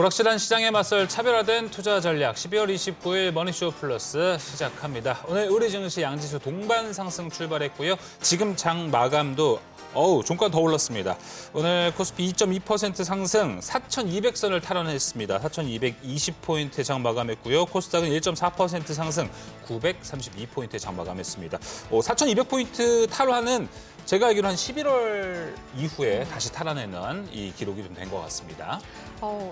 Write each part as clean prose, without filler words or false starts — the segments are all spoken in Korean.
불확실한 시장에 맞설 차별화된 투자 전략 12월 29일 머니쇼 플러스 시작합니다. 오늘 우리 증시 양지수 동반 상승 출발했고요. 지금 장 마감도 종가 더 올랐습니다. 오늘 코스피 2.2% 상승 4,200선을 탈환했습니다. 4,220포인트 장 마감했고요. 코스닥은 1.4% 상승 932포인트 장 마감했습니다. 4,200포인트 탈환은 제가 알기로 한 11월 이후에 다시 탈환해낸 이 기록이 좀 된 것 같습니다.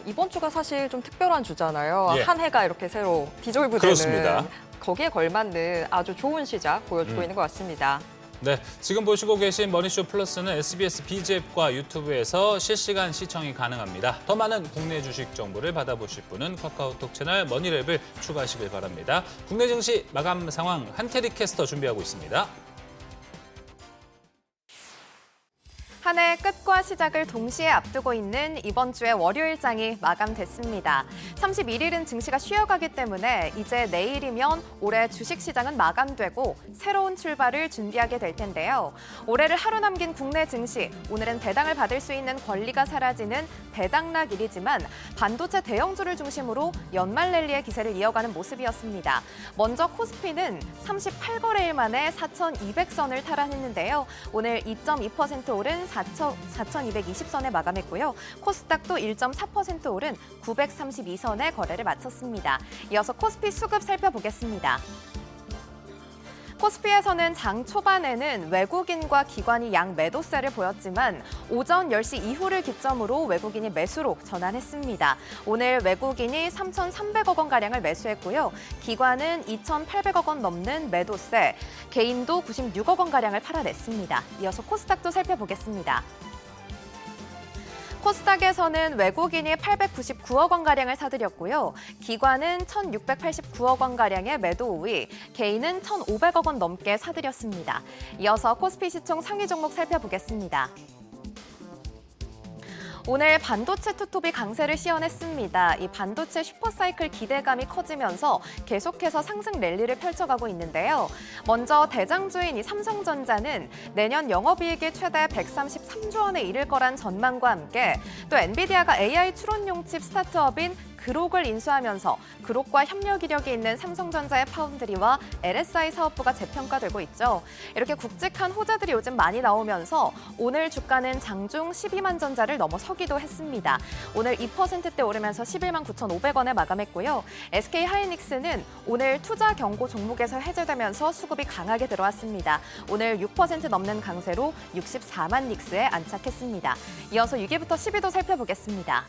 이번 주가 사실 좀 특별한 주잖아요. 예. 한 해가 이렇게 새로 디졸브되는 그렇습니다. 거기에 걸맞는 아주 좋은 시작 보여주고 있는 것 같습니다. 네, 지금 보시고 계신 머니쇼 플러스는 SBS BG앱과 유튜브에서 실시간 시청이 가능합니다. 더 많은 국내 주식 정보를 받아보실 분은 카카오톡 채널 머니랩을 추가하시길 바랍니다. 국내 증시 마감 상황 한태리 캐스터 준비하고 있습니다. 한 해 끝과 시작을 동시에 앞두고 있는 이번 주의 월요일장이 마감됐습니다. 31일은 증시가 쉬어가기 때문에 이제 내일이면 올해 주식시장은 마감되고 새로운 출발을 준비하게 될 텐데요. 올해를 하루 남긴 국내 증시, 오늘은 배당을 받을 수 있는 권리가 사라지는 배당락일이지만 반도체 대형주를 중심으로 연말 랠리의 기세를 이어가는 모습이었습니다. 먼저 코스피는 38거래일 만에 4,200선을 탈환했는데요. 오늘 2.2% 오른 4,220선에 마감했고요. 코스닥도 1.4% 오른 932선에 거래를 마쳤습니다. 이어서 코스피 수급 살펴보겠습니다. 코스피에서는 장 초반에는 외국인과 기관이 양 매도세를 보였지만 오전 10시 이후를 기점으로 외국인이 매수로 전환했습니다. 오늘 외국인이 3,300억 원가량을 매수했고요. 기관은 2,800억 원 넘는 매도세, 개인도 96억 원가량을 팔아냈습니다. 이어서 코스닥도 살펴보겠습니다. 코스닥에서는 외국인이 899억 원가량을 사들였고요. 기관은 1,689억 원가량의 매도 우위, 개인은 1,500억 원 넘게 사들였습니다. 이어서 코스피 시총 상위 종목 살펴보겠습니다. 오늘 반도체 투톱이 강세를 시현했습니다. 이 반도체 슈퍼사이클 기대감이 커지면서 계속해서 상승 랠리를 펼쳐가고 있는데요. 먼저 대장주인 이 삼성전자는 내년 영업이익이 최대 133조 원에 이를 거란 전망과 함께 또 엔비디아가 AI 추론용 칩 스타트업인 그록을 인수하면서 그록과 협력 이력이 있는 삼성전자의 파운드리와 LSI 사업부가 재평가되고 있죠. 이렇게 굵직한 호재들이 요즘 많이 나오면서 오늘 주가는 장중 12만 전자를 넘어서기도 했습니다. 오늘 2%대 오르면서 11만 9,500원에 마감했고요. SK 하이닉스는 오늘 투자 경고 종목에서 해제되면서 수급이 강하게 들어왔습니다. 오늘 6% 넘는 강세로 64만 닉스에 안착했습니다. 이어서 6위부터 10위도 살펴보겠습니다.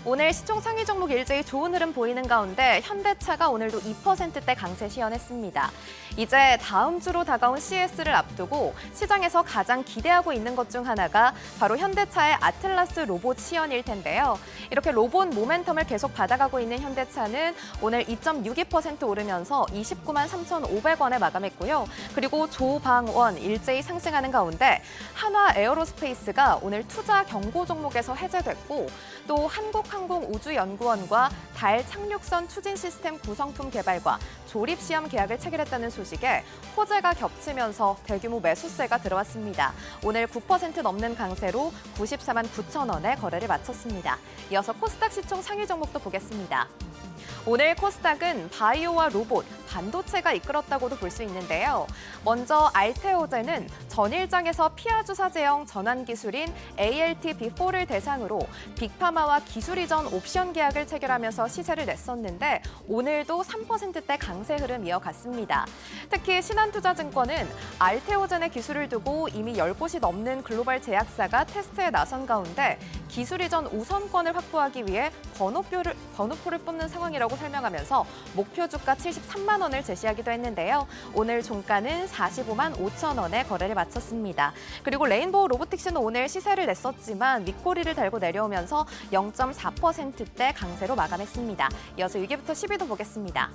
오늘 시총 상위 종목 일제히 좋은 흐름 보이는 가운데 현대차가 오늘도 2%대 강세 시현했습니다. 이제 다음 주로 다가온 CES를 앞두고 시장에서 가장 기대하고 있는 것 중 하나가 바로 현대차의 아틀라스 로봇 시연일 텐데요. 이렇게 로봇 모멘텀을 계속 받아가고 있는 현대차는 오늘 2.62% 오르면서 29만 3,500원에 마감했고요. 그리고 조방원 일제히 상승하는 가운데 한화 에어로스페이스가 오늘 투자 경고 종목에서 해제됐고 또 한국항공우주연구원과 달 착륙선 추진 시스템 구성품 개발과 조립 시험 계약을 체결했다는 소식에 호재가 겹치면서 대규모 매수세가 들어왔습니다. 오늘 9% 넘는 강세로 94만 9천 원에 거래를 마쳤습니다. 이어서 코스닥 시총 상위 종목도 보겠습니다. 오늘 코스닥은 바이오와 로봇, 반도체가 이끌었다고도 볼 수 있는데요. 먼저 알테오젠은 전일장에서 피하주사 제형 전환 기술인 ALT-B4를 대상으로 빅파마와 기술 이전 옵션 계약을 체결하면서 시세를 냈었는데 오늘도 3%대 강세 흐름 이어갔습니다. 특히 신한투자증권은 알테오젠의 기술을 두고 이미 10곳이 넘는 글로벌 제약사가 테스트에 나선 가운데 기술 이전 우선권을 확보하기 위해 번호표를 뽑는 상황이라고 설명하면서 목표 주가 73만 원을 제시하기도 했는데요. 오늘 종가는 45만 5천 원에 거래를 마쳤습니다. 그리고 레인보우 로보틱스는 오늘 시세를 냈었지만 윗꼬리를 달고 내려오면서 0.4%대 강세로 마감했습니다. 이어서 6위부터 10위도 보겠습니다.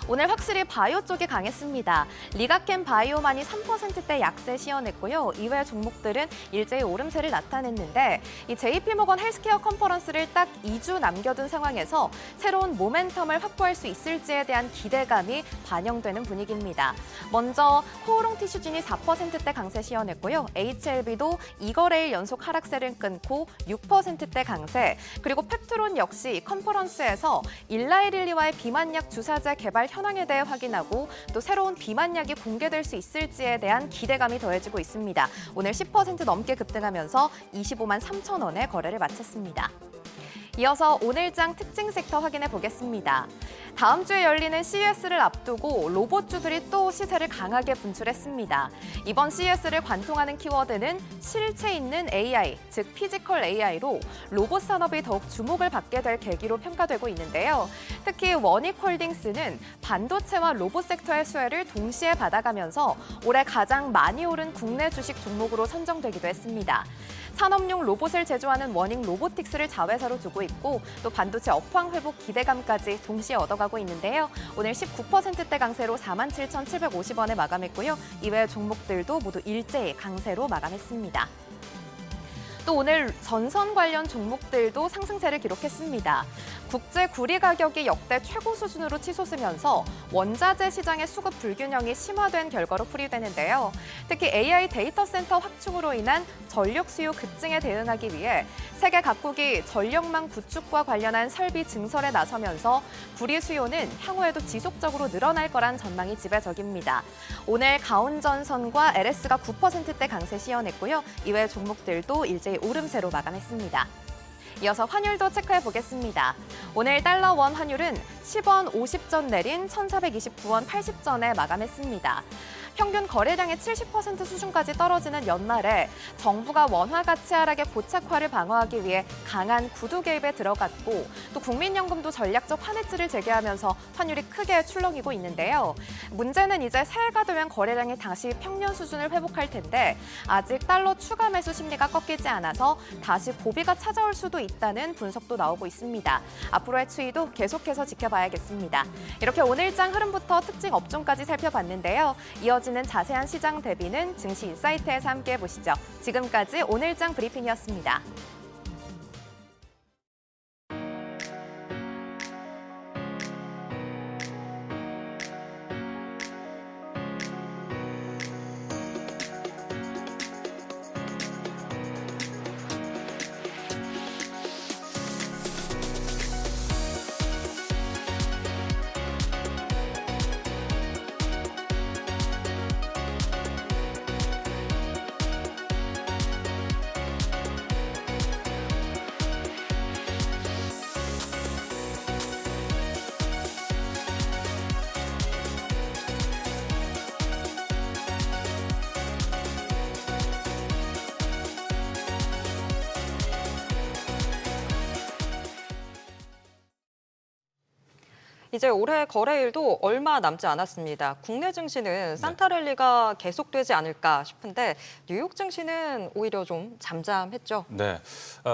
오늘 확실히 바이오 쪽이 강했습니다. 리가켄 바이오만이 3%대 약세 시현했고요. 이외 종목들은 일제히 오름세를 나타냈는데 이 JP모건 헬스케어 컨퍼런스를 딱 2주 남겨둔 상황에서 새로운 모멘텀을 확보할 수 있을지에 대한 기대감이 반영되는 분위기입니다. 먼저 코오롱 티슈진이 4%대 강세 시현했고요. HLB도 2거래일 연속 하락세를 끊고 6%대 강세, 그리고 펩트론 역시 컨퍼런스에서 일라이릴리와의 비만약 주사제 개발 현황에 대해 확인하고 또 새로운 비만약이 공개될 수 있을지에 대한 기대감이 더해지고 있습니다. 오늘 10% 넘게 급등하면서 25만 3천 원에 거래를 마쳤습니다. 이어서 오늘장 특징 섹터 확인해 보겠습니다. 다음 주에 열리는 CES를 앞두고 로봇주들이 또 시세를 강하게 분출했습니다. 이번 CES를 관통하는 키워드는 실체 있는 AI, 즉 피지컬 AI로 로봇 산업이 더욱 주목을 받게 될 계기로 평가되고 있는데요. 특히 원익홀딩스는 반도체와 로봇 섹터의 수혜를 동시에 받아가면서 올해 가장 많이 오른 국내 주식 종목으로 선정되기도 했습니다. 산업용 로봇을 제조하는 워닝 로보틱스를 자회사로 두고 있고 또 반도체 업황 회복 기대감까지 동시에 얻어가고 있는데요. 오늘 19%대 강세로 47,750원에 마감했고요. 이외의 종목들도 모두 일제히 강세로 마감했습니다. 또 오늘 전선 관련 종목들도 상승세를 기록했습니다. 국제 구리 가격이 역대 최고 수준으로 치솟으면서 원자재 시장의 수급 불균형이 심화된 결과로 풀이되는데요. 특히 AI 데이터 센터 확충으로 인한 전력 수요 급증에 대응하기 위해 세계 각국이 전력망 구축과 관련한 설비 증설에 나서면서 구리 수요는 향후에도 지속적으로 늘어날 거란 전망이 지배적입니다. 오늘 가온전선과 LS가 9%대 강세 시현했고요. 이외 종목들도 일제히 오름세로 마감했습니다. 이어서 환율도 체크해 보겠습니다. 오늘 달러 원 환율은 10원 50전 내린 1,429원 80전에 마감했습니다. 평균 거래량의 70% 수준까지 떨어지는 연말에 정부가 원화 가치 하락의 고착화를 방어하기 위해 강한 구두 개입에 들어갔고 또 국민연금도 전략적 환해지를 재개하면서 환율이 크게 출렁이고 있는데요. 문제는 이제 새해가 되면 거래량이 다시 평년 수준을 회복할 텐데 아직 달러 추가 매수 심리가 꺾이지 않아서 다시 고비가 찾아올 수도 있다는 분석도 나오고 있습니다. 앞으로의 추이도 계속해서 지켜봐야겠습니다. 이렇게 오늘장 흐름부터 특징 업종까지 살펴봤는데요. 이어지는 자세한 시장 대비는 증시 인사이트에서 함께 보시죠. 지금까지 오늘장 브리핑이었습니다. 이제 올해 거래일도 얼마 남지 않았습니다. 국내 증시는 산타랠리가 계속되지 않을까 싶은데 뉴욕 증시는 오히려 좀 잠잠했죠. 네,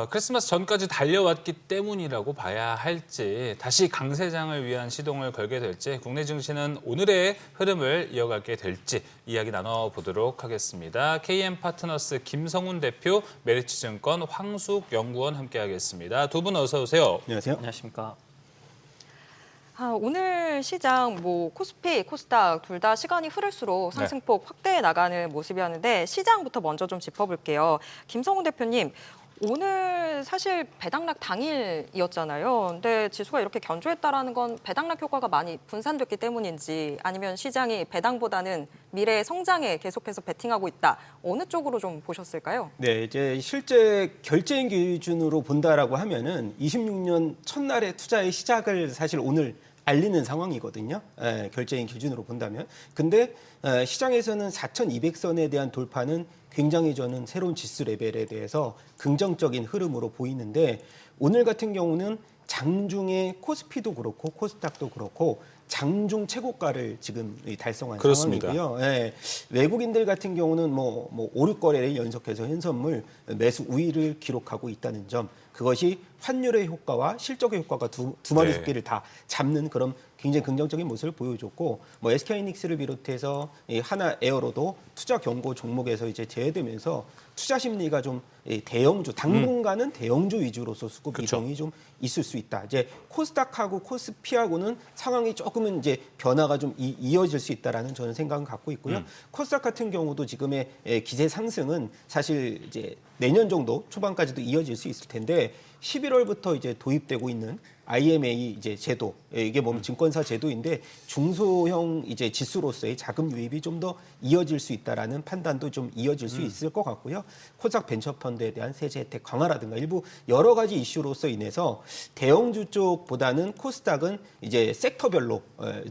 크리스마스 전까지 달려왔기 때문이라고 봐야 할지 다시 강세장을 위한 시동을 걸게 될지 국내 증시는 오늘의 흐름을 이어가게 될지 이야기 나눠보도록 하겠습니다. KM파트너스 김성훈 대표, 메리츠증권 황숙 연구원 함께하겠습니다. 두 분 어서 오세요. 안녕하세요. 안녕하십니까. 오늘 시장 코스피, 코스닥 둘 다 시간이 흐를수록 상승폭 확대해 나가는 모습이었는데 시장부터 먼저 좀 짚어볼게요. 김성훈 대표님, 오늘 사실 배당락 당일이었잖아요. 근데 지수가 이렇게 견조했다라는 건 배당락 효과가 많이 분산됐기 때문인지 아니면 시장이 배당보다는 미래의 성장에 계속해서 베팅하고 있다. 어느 쪽으로 좀 보셨을까요? 네, 이제 실제 결제인 기준으로 본다라고 하면은 26년 첫날의 투자의 시작을 사실 오늘 알리는 상황이거든요. 결제인 기준으로 본다면. 근데 시장에서는 4,200선에 대한 돌파는 굉장히 저는 새로운 지수 레벨에 대해서 긍정적인 흐름으로 보이는데 오늘 같은 경우는 장중에 코스피도 그렇고 코스닥도 그렇고 장중 최고가를 지금 달성한 그렇습니다. 상황이고요. 예, 외국인들 같은 경우는 뭐 5, 6거래를 연속해서 현선물 매수 우위를 기록하고 있다는 점, 그것이 환율의 효과와 실적의 효과가 두 마리 네. 토끼를 다 잡는 그런 굉장히 긍정적인 모습을 보여줬고, 뭐 SK하이닉스를 비롯해서 이 하나 에어로도 투자 경고 종목에서 이제 제외되면서 투자 심리가 좀 대형주, 당분간은 대형주 위주로서 수급 그쵸. 이동이 좀 있을 수 있다. 이제 코스닥하고 코스피하고는 상황이 조금은 이제 변화가 좀 이어질 수 있다라는 저는 생각을 갖고 있고요. 코스닥 같은 경우도 지금의 기세 상승은 사실 이제 내년 정도 초반까지도 이어질 수 있을 텐데, 11월부터 이제 도입되고 있는 IMA 이제 제도, 이게 뭐 증권사 제도인데 중소형 이제 지수로서의 자금 유입이 좀 더 이어질 수 있다라는 판단도 좀 이어질 수 있을 것 같고요. 코스닥 벤처펀드에 대한 세제 혜택 강화라든가 일부 여러 가지 이슈로서 인해서 대형주 쪽보다는 코스닥은 이제 섹터별로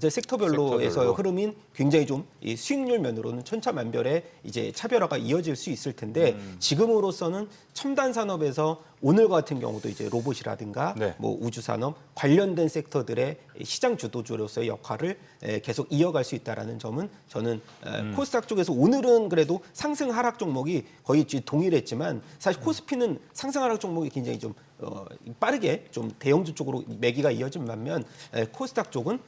섹터별로에서 흐름인 굉장히 좀 이 수익률 면으로는 천차만별의 이제 차별화가 이어질 수 있을 텐데, 지금으로서는 첨단 산업에서 오늘과 같은 경우도 이제 로봇이라든가 네. 뭐 우주산업 관련된 섹터들의 시장 주도주로서의 역할을 계속 이어갈 수 있다라는 점은 저는 코스닥 쪽에서 오늘은 그래도 상승 하락 종목이 거의 동일했지만, 사실 코스피는 상승 하락 종목이 굉장히 좀 빠르게 좀 대형주 쪽으로 매기가 이어진 반면 코스닥 쪽은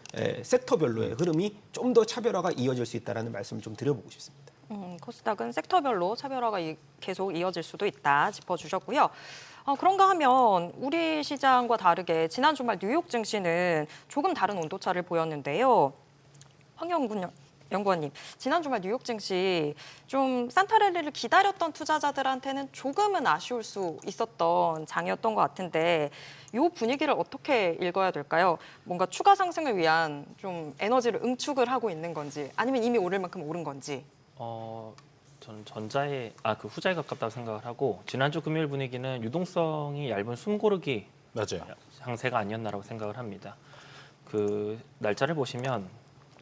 섹터별로의 흐름이 좀 더 차별화가 이어질 수 있다라는 말씀을 좀 드려보고 싶습니다. 코스닥은 섹터별로 차별화가 계속 이어질 수도 있다 짚어주셨고요. 그런가 하면 우리 시장과 다르게 지난 주말 뉴욕 증시는 조금 다른 온도차를 보였는데요. 황영군 연구원님, 지난 주말 뉴욕 증시 좀 산타랠리를 기다렸던 투자자들한테는 조금은 아쉬울 수 있었던 장이었던 것 같은데, 이 분위기를 어떻게 읽어야 될까요? 뭔가 추가 상승을 위한 좀 에너지를 응축을 하고 있는 건지, 아니면 이미 오를 만큼 오른 건지. 저는 그 후자에 가깝다고 생각을 하고, 지난주 금요일 분위기는 유동성이 얇은 숨고르기 맞아요. 상세가 아니었나라고 생각을 합니다. 그 날짜를 보시면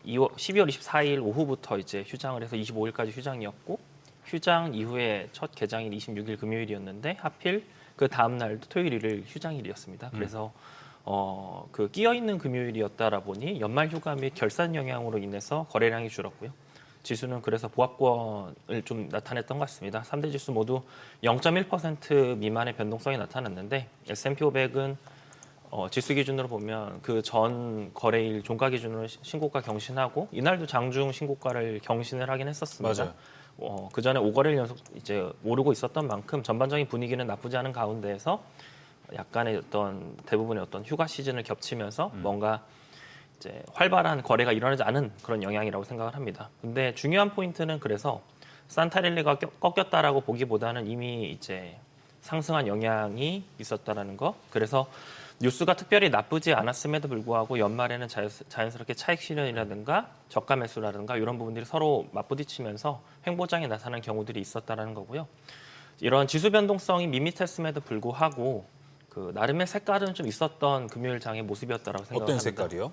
12월 24일 오후부터 이제 휴장을 해서 25일까지 휴장이었고, 휴장 이후에 첫 개장일 26일 금요일이었는데 하필 그 다음 날도 토요일 일요일 휴장일이었습니다. 그래서 그 끼어 있는 금요일이었다라 보니 연말 휴가 및 결산 영향으로 인해서 거래량이 줄었고요. 지수는 그래서 보합권을 좀 나타냈던 것 같습니다. 3대 지수 모두 0.1% 미만의 변동성이 나타났는데, S&P 500은 지수 기준으로 보면 그 전 거래일 종가 기준으로 신고가 경신하고, 이날도 장중 신고가를 경신을 하긴 했었습니다. 맞아요. 그 전에 5거래일 연속 이제 오르고 있었던 만큼 전반적인 분위기는 나쁘지 않은 가운데에서 약간의 어떤 대부분의 어떤 휴가 시즌을 겹치면서 뭔가 이제 활발한 거래가 일어나지 않은 그런 영향이라고 생각을 합니다. 근데 중요한 포인트는 그래서 산타랠리가 꺾였다라고 보기보다는 이미 이제 상승한 영향이 있었다라는 거. 그래서 뉴스가 특별히 나쁘지 않았음에도 불구하고 연말에는 자연스럽게 차익 실현이라든가 저가 매수라든가 이런 부분들이 서로 맞부딪히면서 횡보장이 나타나는 경우들이 있었다라는 거고요. 이런 지수 변동성이 밋밋했음에도 불구하고 그 나름의 색깔은 좀 있었던 금요일 장의 모습이었다라고 생각합니다. 어떤 색깔이요?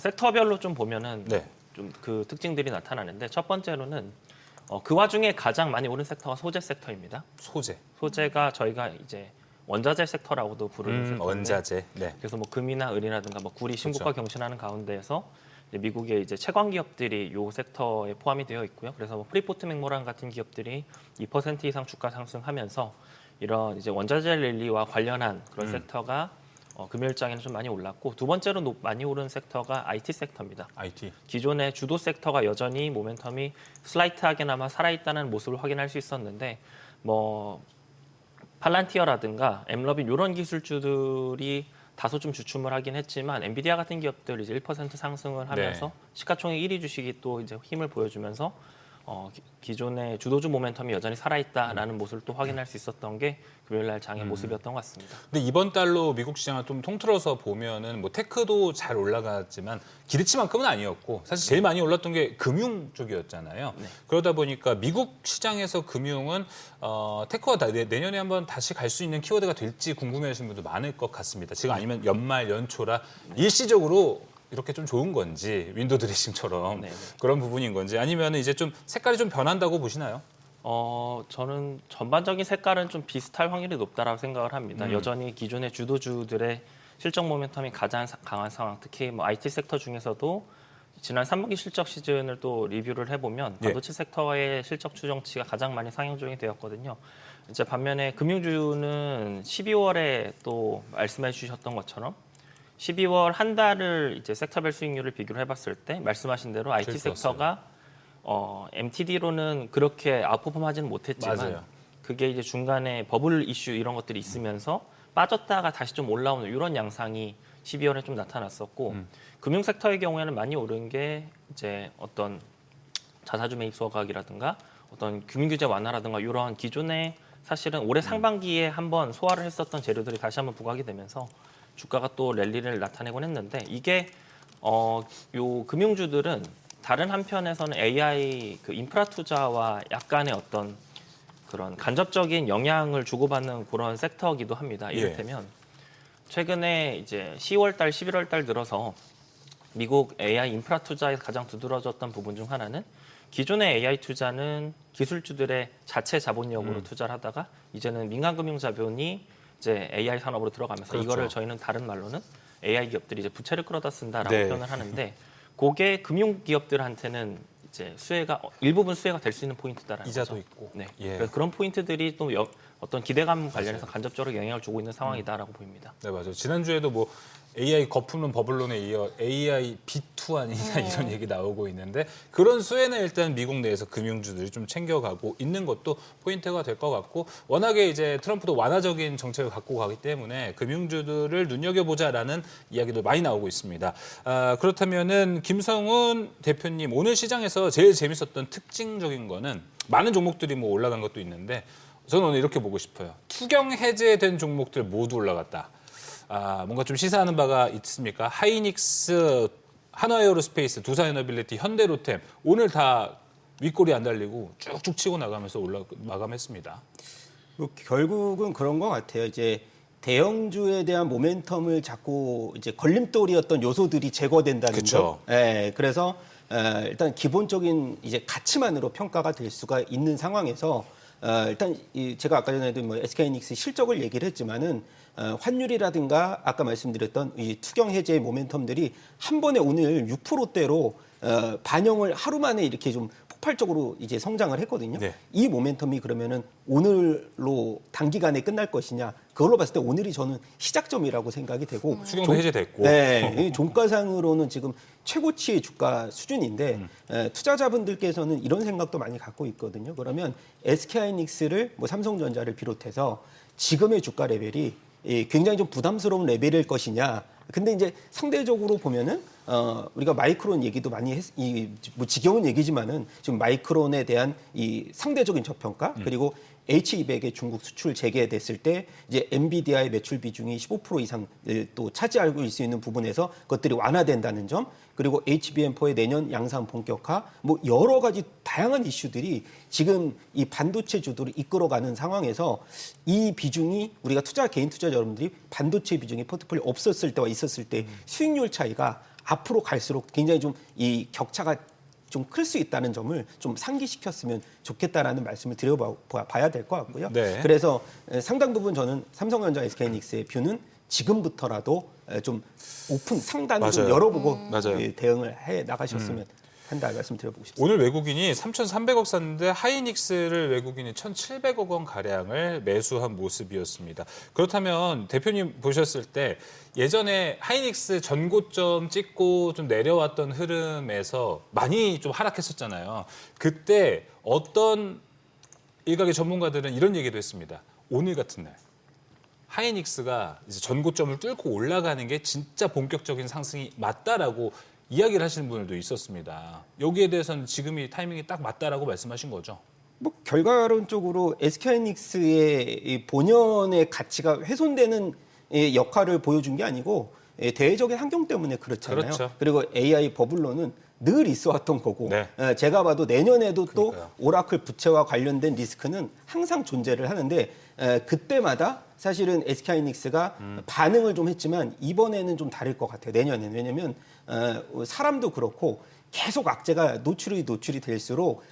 섹터별로 좀 보면은 네. 좀 그 특징들이 나타나는데, 첫 번째로는 그 와중에 가장 많이 오른 섹터가 소재 섹터입니다. 소재. 소재가 저희가 이제 원자재 섹터라고도 부르는 섹터인데, 원자재. 네. 그래서 뭐 금이나 을이라든가 뭐 구리 신고가 그렇죠. 경신하는 가운데에서 이제 미국의 이제 채광 기업들이 이 섹터에 포함이 되어 있고요. 그래서 뭐 프리포트 맥모란 같은 기업들이 2% 이상 주가 상승하면서 이런 이제 원자재 랠리와 관련한 그런 섹터가 금요일장에는 좀 많이 올랐고, 두 번째로 많이 오른 섹터가 IT 섹터입니다. IT. 기존의 주도 섹터가 여전히 모멘텀이 슬라이트하게나마 살아있다는 모습을 확인할 수 있었는데, 뭐 팔란티어라든가 엠러빈 이런 기술주들이 다소 좀 주춤을 하긴 했지만, 엔비디아 같은 기업들이 이제 1% 상승을 하면서 네. 시가총액 1위 주식이 또 이제 힘을 보여주면서 기존의 주도주 모멘텀이 여전히 살아있다라는 모습을 또 확인할 수 있었던 게 금요일날 장의 모습이었던 것 같습니다. 근데 이번 달로 미국 시장을 좀 통틀어서 보면은 뭐 테크도 잘 올라갔지만 기대치만큼은 아니었고, 사실 제일 많이 올랐던 게 금융 쪽이었잖아요. 네. 그러다 보니까 미국 시장에서 금융은 테크가 내년에 한번 다시 갈 수 있는 키워드가 될지 궁금해하시는 분도 많을 것 같습니다. 지금 아니면 연말 연초라 일시적으로 이렇게 좀 좋은 건지, 윈도우 드레싱처럼 네네. 그런 부분인 건지, 아니면 이제 좀 색깔이 좀 변한다고 보시나요? 저는 전반적인 색깔은 좀 비슷할 확률이 높다라고 생각을 합니다. 여전히 기존의 주도주들의 실적 모멘텀이 가장 강한 상황, 특히 뭐 IT 섹터 중에서도 지난 3분기 실적 시즌을 또 리뷰를 해보면 반도체 섹터의 실적 추정치가 가장 많이 상향 조정이 되었거든요. 이제 반면에 금융주는 12월에 또 말씀해 주셨던 것처럼 12월 한 달을 이제 섹터별 수익률을 비교를 해봤을 때 말씀하신 대로 IT 제일 섹터가 MTD로는 그렇게 아웃퍼폼하지는 못했지만 맞아요. 그게 이제 중간에 버블 이슈 이런 것들이 있으면서 빠졌다가 다시 좀 올라오는 이런 양상이 12월에 좀 나타났었고 금융 섹터의 경우에는 많이 오른 게 이제 어떤 자사주 매입 소각이라든가 어떤 금융 규제 완화라든가 이러한 기존에 사실은 올해 상반기에 한번 소화를 했었던 재료들이 다시 한번 부각이 되면서 주가가 또 랠리를 나타내곤 했는데 이게 요 금융주들은 다른 한편에서는 AI 그 인프라 투자와 약간의 어떤 그런 간접적인 영향을 주고받는 그런 섹터이기도 합니다. 이를테면 최근에 이제 10월 달, 11월 달 들어서 미국 AI 인프라 투자에서 가장 두드러졌던 부분 중 하나는 기존의 AI 투자는 기술주들의 자체 자본력으로 투자를 하다가 이제는 민간 금융 자본이 이제 AI 산업으로 들어가면서 그렇죠. 이거를 저희는 다른 말로는 AI 기업들이 이제 부채를 끌어다 쓴다라고 네. 표현을 하는데 그게 금융 기업들한테는 이제 수혜가 일부분 수혜가 될 수 있는 포인트다라는 이자도 거죠. 있고. 네. 예. 그래서 그런 포인트들이 또 어떤 기대감 관련해서 간접적으로 영향을 주고 있는 상황이다라고 보입니다. 네, 맞아요. 지난주에도 뭐 AI 거품론 버블론에 이어 AI B2 아니냐 이런 얘기 나오고 있는데 그런 수혜는 일단 미국 내에서 금융주들이 좀 챙겨가고 있는 것도 포인트가 될 것 같고 워낙에 이제 트럼프도 완화적인 정책을 갖고 가기 때문에 금융주들을 눈여겨보자라는 이야기도 많이 나오고 있습니다. 그렇다면은 김성훈 대표님 오늘 시장에서 제일 재밌었던 특징적인 거는 많은 종목들이 뭐 올라간 것도 있는데 저는 오늘 이렇게 보고 싶어요. 투경 해제된 종목들 모두 올라갔다. 뭔가 좀 시사하는 바가 있습니까? 하이닉스, 한화에어로스페이스, 두산에너빌리티, 현대로템 오늘 다 윗골이 안 달리고 쭉쭉 치고 나가면서 마감했습니다. 뭐 결국은 그런 것 같아요. 이제 대형주에 대한 모멘텀을 자꾸 이제 걸림돌이었던 요소들이 제거된다는 그쵸. 점. 예, 그래서 일단 기본적인 이제 가치만으로 평가가 될 수가 있는 상황에서 일단 제가 아까 전에도 뭐 SK하이닉스 실적을 얘기를 했지만은 환율이라든가 아까 말씀드렸던 이 투경 해제의 모멘텀들이 한 번에 오늘 6%대로 반영을 하루 만에 이렇게 좀 폭발적으로 이제 성장을 했거든요. 네. 이 모멘텀이 그러면은 오늘로 단기간에 끝날 것이냐? 그걸로 봤을 때 오늘이 저는 시작점이라고 생각이 되고 수경도 해제됐고. 네, 이 종가상으로는 지금 최고치의 주가 수준인데 투자자분들께서는 이런 생각도 많이 갖고 있거든요. 그러면 SK하이닉스를 뭐 삼성전자를 비롯해서 지금의 주가 레벨이 굉장히 좀 부담스러운 레벨일 것이냐. 근데 이제 상대적으로 보면은 우리가 마이크론 얘기도 많이 뭐 지겨운 얘기지만은 지금 마이크론에 대한 이 상대적인 저평가 그리고 H200의 중국 수출 재개됐을 때 이제 엔비디아의 매출 비중이 15% 이상 또 차지하고 있을 수 있는 부분에서 그것들이 완화된다는 점 그리고 HBM4의 내년 양산 본격화 뭐 여러 가지 다양한 이슈들이 지금 이 반도체 주도를 이끌어가는 상황에서 이 비중이 우리가 개인 투자 여러분들이 반도체 비중이 포트폴리오 없었을 때와 있었을 때 수익률 차이가 앞으로 갈수록 굉장히 좀 이 격차가 좀 클 수 있다는 점을 좀 상기시켰으면 좋겠다라는 말씀을 드려봐야 될 것 같고요. 네. 그래서 상당 부분 저는 삼성전자, SK하이닉스의 뷰는 지금부터라도 좀 오픈 상단을 좀 맞아요. 열어보고 맞아요. 대응을 해 나가셨으면 한다 말씀 드려보고 싶습니다. 오늘 외국인이 3,300억 샀는데 하이닉스를 외국인이 1,700억 원 가량을 매수한 모습이었습니다. 그렇다면 대표님 보셨을 때 예전에 하이닉스 전고점 찍고 좀 내려왔던 흐름에서 많이 좀 하락했었잖아요. 그때 어떤 일각의 전문가들은 이런 얘기도 했습니다. 오늘 같은 날 하이닉스가 이제 전고점을 뚫고 올라가는 게 진짜 본격적인 상승이 맞다라고 이야기를 하시는 분들도 있었습니다. 여기에 대해서는 지금이 타이밍이 딱 맞다라고 말씀하신 거죠? 뭐 결과론적으로 SK하이닉스의 이 본연의 가치가 훼손되는 역할을 보여준 게 아니고 대외적인 환경 때문에 그렇잖아요. 그렇죠. 그리고 AI 버블로는 늘 있어왔던 거고 네. 제가 봐도 내년에도 그러니까요. 또 오라클 부채와 관련된 리스크는 항상 존재를 하는데 그때마다 사실은 SK하이닉스가 반응을 좀 했지만 이번에는 좀 다를 것 같아요. 내년에는. 왜냐하면 사람도 그렇고 계속 악재가 노출이 될수록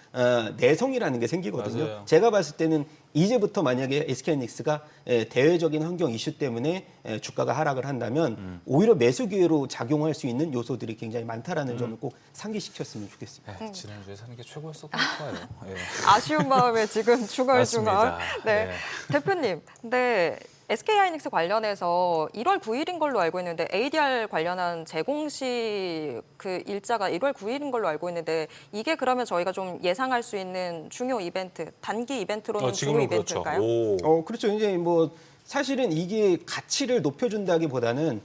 내성이라는 게 생기거든요. 맞아요. 제가 봤을 때는 이제부터 만약에 SK하이닉스가 대외적인 환경 이슈 때문에 주가가 하락을 한다면 오히려 매수 기회로 작용할 수 있는 요소들이 굉장히 많다라는 점을 꼭 상기시켰으면 좋겠습니다. 네, 지난주에 사는 게 최고였었던 것 같아요. 예. 아쉬운 마음에 지금 중얼중얼. 맞습니다. 네. 네. 대표님, 근데 SK하이닉스 관련해서 1월 9일인 걸로 알고 있는데 ADR 관련한 제공시 그 일자가 1월 9일인 걸로 알고 있는데 이게 그러면 저희가 좀 예상할 수 있는 중요 이벤트, 단기 이벤트로는 주요 지금은 그렇죠. 이벤트일까요? 오. 그렇죠. 이제 뭐 사실은 이게 가치를 높여준다기보다는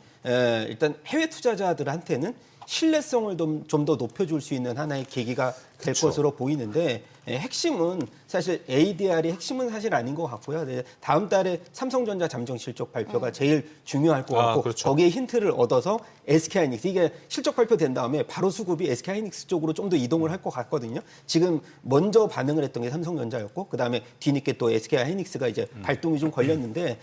일단 해외 투자자들한테는 신뢰성을 좀 더 높여줄 수 있는 하나의 계기가 될 그쵸. 것으로 보이는데 핵심은 사실 ADR이 핵심은 사실 아닌 것 같고요. 네, 다음 달에 삼성전자 잠정 실적 발표가 제일 중요할 것 같고 그렇죠. 거기에 힌트를 얻어서 SK하이닉스 이게 실적 발표된 다음에 바로 수급이 SK하이닉스 쪽으로 좀 더 이동을 할 것 같거든요. 지금 먼저 반응을 했던 게 삼성전자였고 그다음에 뒤늦게 또 SK하이닉스가 이제 발동이 좀 걸렸는데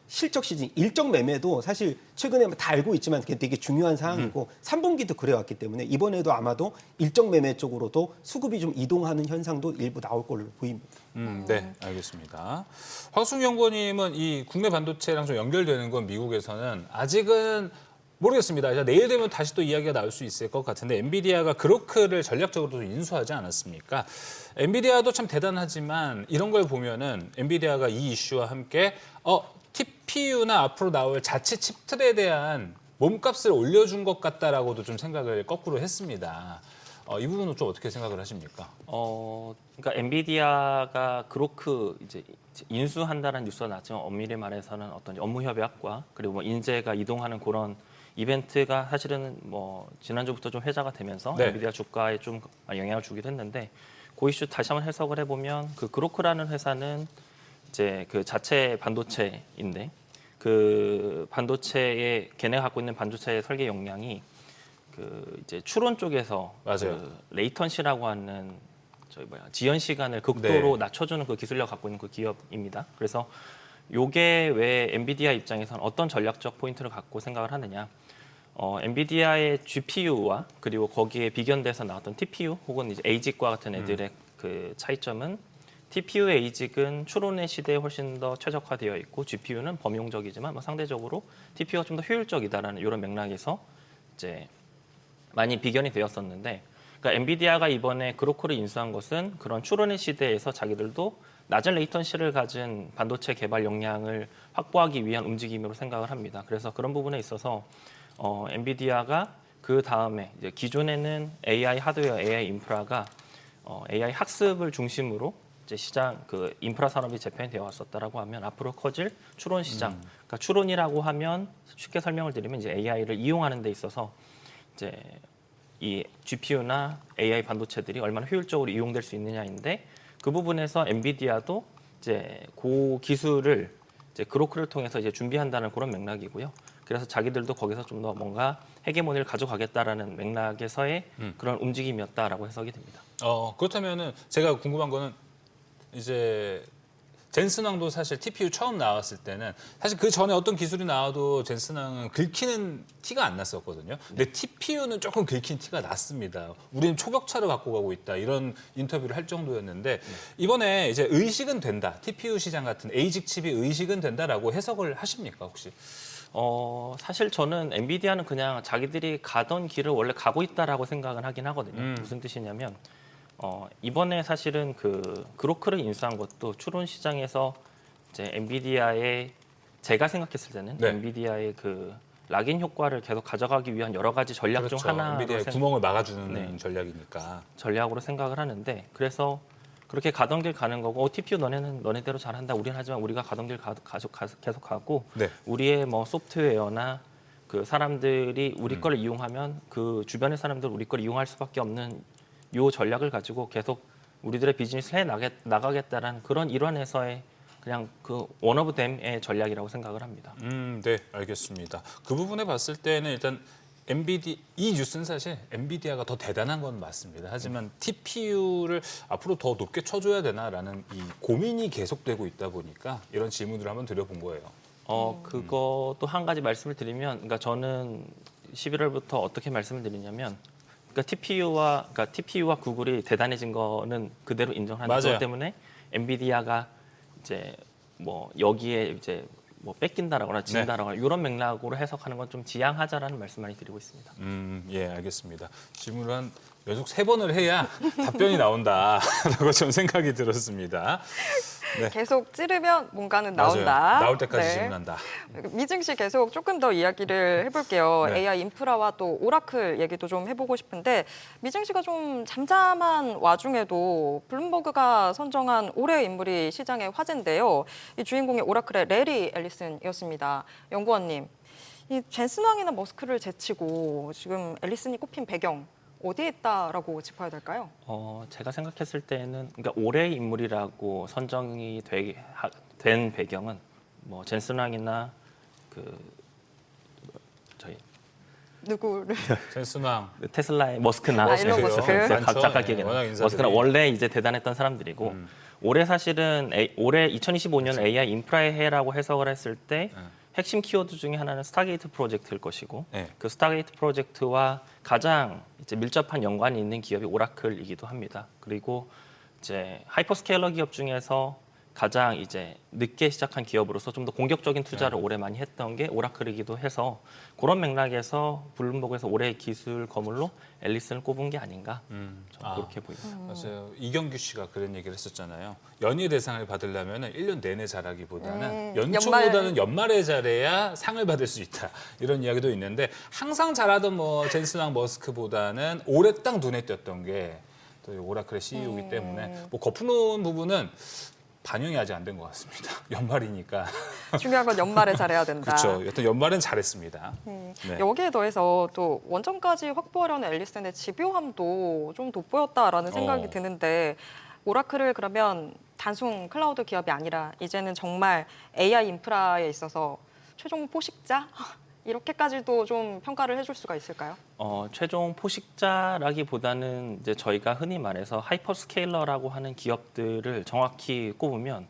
실적 시즌 일정 매매도 사실 최근에 다 알고 있지만 그게 되게 중요한 사항이고 3분기도 그래왔기 때문에 이번에도 아마도 일정 매매 쪽으로도 수급이 좀 이동하는 현상도 일부 나올 걸로 보입니다. 네, 알겠습니다. 황승 연구원님은 이 국내 반도체랑 좀 연결되는 건 미국에서는 아직은 모르겠습니다. 이제 내일 되면 다시 또 이야기가 나올 수 있을 것 같은데 엔비디아가 그로크를 전략적으로 인수하지 않았습니까? 엔비디아도 참 대단하지만 이런 걸 보면은 엔비디아가 이 이슈와 함께 TPU나 앞으로 나올 자체 칩들에 대한 몸값을 올려준 것 같다라고도 좀 생각을 거꾸로 했습니다. 이 부분은 좀 어떻게 생각을 하십니까? 그러니까 엔비디아가 그로크 이제 인수한다는 뉴스가 나왔지만 엄밀히 말해서는 어떤 업무 협약과 그리고 뭐 인재가 이동하는 그런 이벤트가 사실은 뭐 지난주부터 좀 회자가 되면서 네. 엔비디아 주가에 좀 영향을 주기도 했는데 그 이슈 다시 한번 해석을 해보면 그 그로크라는 회사는 이제 그 자체 반도체인데 그 반도체에 걔네가 갖고 있는 반도체의 설계 역량이 그 이제 추론 쪽에서 맞아요. 그 레이턴시라고 하는 지연 시간을 극도로 네. 낮춰주는 그 기술력 갖고 있는 그 기업입니다. 그래서 요게 왜 엔비디아 입장에서는 어떤 전략적 포인트를 갖고 생각을 하느냐? 엔비디아의 GPU와 그리고 거기에 비견돼서 나왔던 TPU 혹은 이제 ASIC과 같은 애들의 그 차이점은 TPU의 ASIC은 추론의 시대에 훨씬 더 최적화되어 있고 GPU는 범용적이지만 뭐 상대적으로 TPU가 좀 더 효율적이다라는 이런 맥락에서 이제 많이 비견이 되었었는데, 그러니까 엔비디아가 이번에 그로크를 인수한 것은 그런 추론의 시대에서 자기들도 낮은 레이턴시를 가진 반도체 개발 역량을 확보하기 위한 움직임으로 생각을 합니다. 그래서 그런 부분에 있어서 엔비디아가 그 다음에 이제 기존에는 AI 하드웨어, AI 인프라가 AI 학습을 중심으로 이제 시장 그 인프라 산업이 재편이 되어 왔었다라고 하면 앞으로 커질 추론 시장. 그러니까 추론이라고 하면 쉽게 설명을 드리면 이제 AI를 이용하는 데 있어서 이제 이 GPU나 AI 반도체들이 얼마나 효율적으로 이용될 수 있느냐인데 그 부분에서 엔비디아도 이제 그 기술을 이제 그로크를 통해서 이제 준비한다는 그런 맥락이고요. 그래서 자기들도 거기서 좀 더 뭔가 헤게모니를 가져가겠다라는 맥락에서의 그런 움직임이었다라고 해석이 됩니다. 그렇다면은 제가 궁금한 거는 이제 젠슨왕도 사실 TPU 처음 나왔을 때는 사실 그 전에 어떤 기술이 나와도 젠슨왕은 긁히는 티가 안 났었거든요. 근데 TPU는 조금 긁힌 티가 났습니다. 우리는 초격차를 갖고 가고 있다 이런 인터뷰를 할 정도였는데 이번에 이제 의식은 된다. TPU 시장 같은 에이직 칩이 의식은 된다라고 해석을 하십니까 혹시? 사실 저는 엔비디아는 그냥 자기들이 가던 길을 원래 가고 있다라고 생각을 하긴 하거든요. 무슨 뜻이냐면 이번에 사실은 그 그로크를 인수한 것도 추론 시장에서 이제 엔비디아의 제가 생각했을 때는 네. 엔비디아의 그 락인 효과를 계속 가져가기 위한 여러 가지 전략 그렇죠. 중 하나로 엔비디아의 구멍을 막아주는 전략이니까. 전략으로 생각을 하는데 그래서 그렇게 가던 길 가는 거고 TPU 너네는 너네대로 잘한다. 우리는 하지만 우리가 가던 길 계속 가고 네. 우리의 뭐 소프트웨어나 그 사람들이 우리 걸 이용하면 그 주변의 사람들 우리 걸 이용할 수밖에 없는 요 전략을 가지고 계속 우리들의 비즈니스를 나가겠다라는 그런 일환에서의 그냥 그 원 오브 댐의 전략이라고 생각을 합니다. 네, 알겠습니다. 그 부분에 봤을 때는 일단 이 뉴스는 사실 엔비디아가 더 대단한 건 맞습니다. 하지만 TPU를 앞으로 더 높게 쳐줘야 되나라는 이 고민이 계속되고 있다 보니까 이런 질문을 한번 드려본 거예요. 그것도 한 가지 말씀을 드리면, 그러니까 저는 11월부터 어떻게 말씀을 드리냐면 그러니까 TPU와 구글이 대단해진 거는 그대로 인정하는 맞아요. 것 때문에 엔비디아가 이제 뭐 여기에 이제 뭐 뺏긴다라거나 진다라거나 이런 맥락으로 해석하는 건 좀 지양하자라는 말씀 많이 드리고 있습니다. 예, 알겠습니다. 질문을 한 연속 3번을 해야 답변이 나온다라고 좀 생각이 들었습니다. 네. 계속 찌르면 뭔가는 맞아요. 나온다. 나올 때까지 네. 질문한다. 미증 씨 계속 조금 더 이야기를 해볼게요. 네. AI 인프라와 또 오라클 얘기도 좀 해보고 싶은데 미증 씨가 좀 잠잠한 와중에도 블룸버그가 선정한 올해의 인물이 시장의 화제인데요. 이 주인공이 오라클의 레리 앨리슨이었습니다. 연구원님, 이 젠슨 왕이나 머스크를 제치고 지금 앨리슨이 꼽힌 배경 어디에 있다라고 짚어야 될까요? 제가 생각했을 때는 그러니까 올해의 인물이라고 선정이 된 배경은 뭐 젠슨 왕이나 그 저희 누구를? 젠슨왕. 테슬라의 머스크나 일론 머스크. 많죠. 잠깐 기억이 네, 워낙 나요. 인사들이. 머스크는 원래 이제 대단했던 사람들이고 올해 사실은 올해 2025년 AI 인프라의 해라고 해석을 했을 때 핵심 키워드 중에 하나는 스타게이트 프로젝트일 것이고 네. 그 스타게이트 프로젝트와 가장 이제 밀접한 연관이 있는 기업이 오라클이기도 합니다. 그리고 이제 하이퍼스케일러 기업 중에서 가장 이제 늦게 시작한 기업으로서 좀 더 공격적인 투자를 올해 많이 했던 게 오라클이기도 해서 그런 맥락에서 블룸버그에서 올해의 기술 거물로 앨리슨을 꼽은 게 아닌가 저는 그렇게 보입니다. 맞아요. 이경규 씨가 그런 얘기를 했었잖아요. 연예 대상을 받으려면 1년 내내 잘하기보다는 연초보다는 연말에 잘해야 상을 받을 수 있다. 이런 이야기도 있는데 항상 잘하던 뭐 젠슨왕 머스크보다는 올해 딱 눈에 띄었던 게 또 오라클의 CEO이기 때문에 뭐 거푸는 부분은 반영이 아직 안 된 것 같습니다. 연말이니까. 중요한 건 연말에 잘해야 된다. 그렇죠. 여튼 연말은 잘했습니다. 네. 여기에 더해서 또 원점까지 확보하려는 앨리슨의 집요함도 좀 돋보였다라는 생각이 드는데 오라클을 그러면 단순 클라우드 기업이 아니라 이제는 정말 AI 인프라에 있어서 최종 포식자? 이렇게까지도 좀 평가를 해줄 수가 있을까요? 최종 포식자라기보다는 이제 저희가 흔히 말해서 하이퍼스케일러라고 하는 기업들을 정확히 꼽으면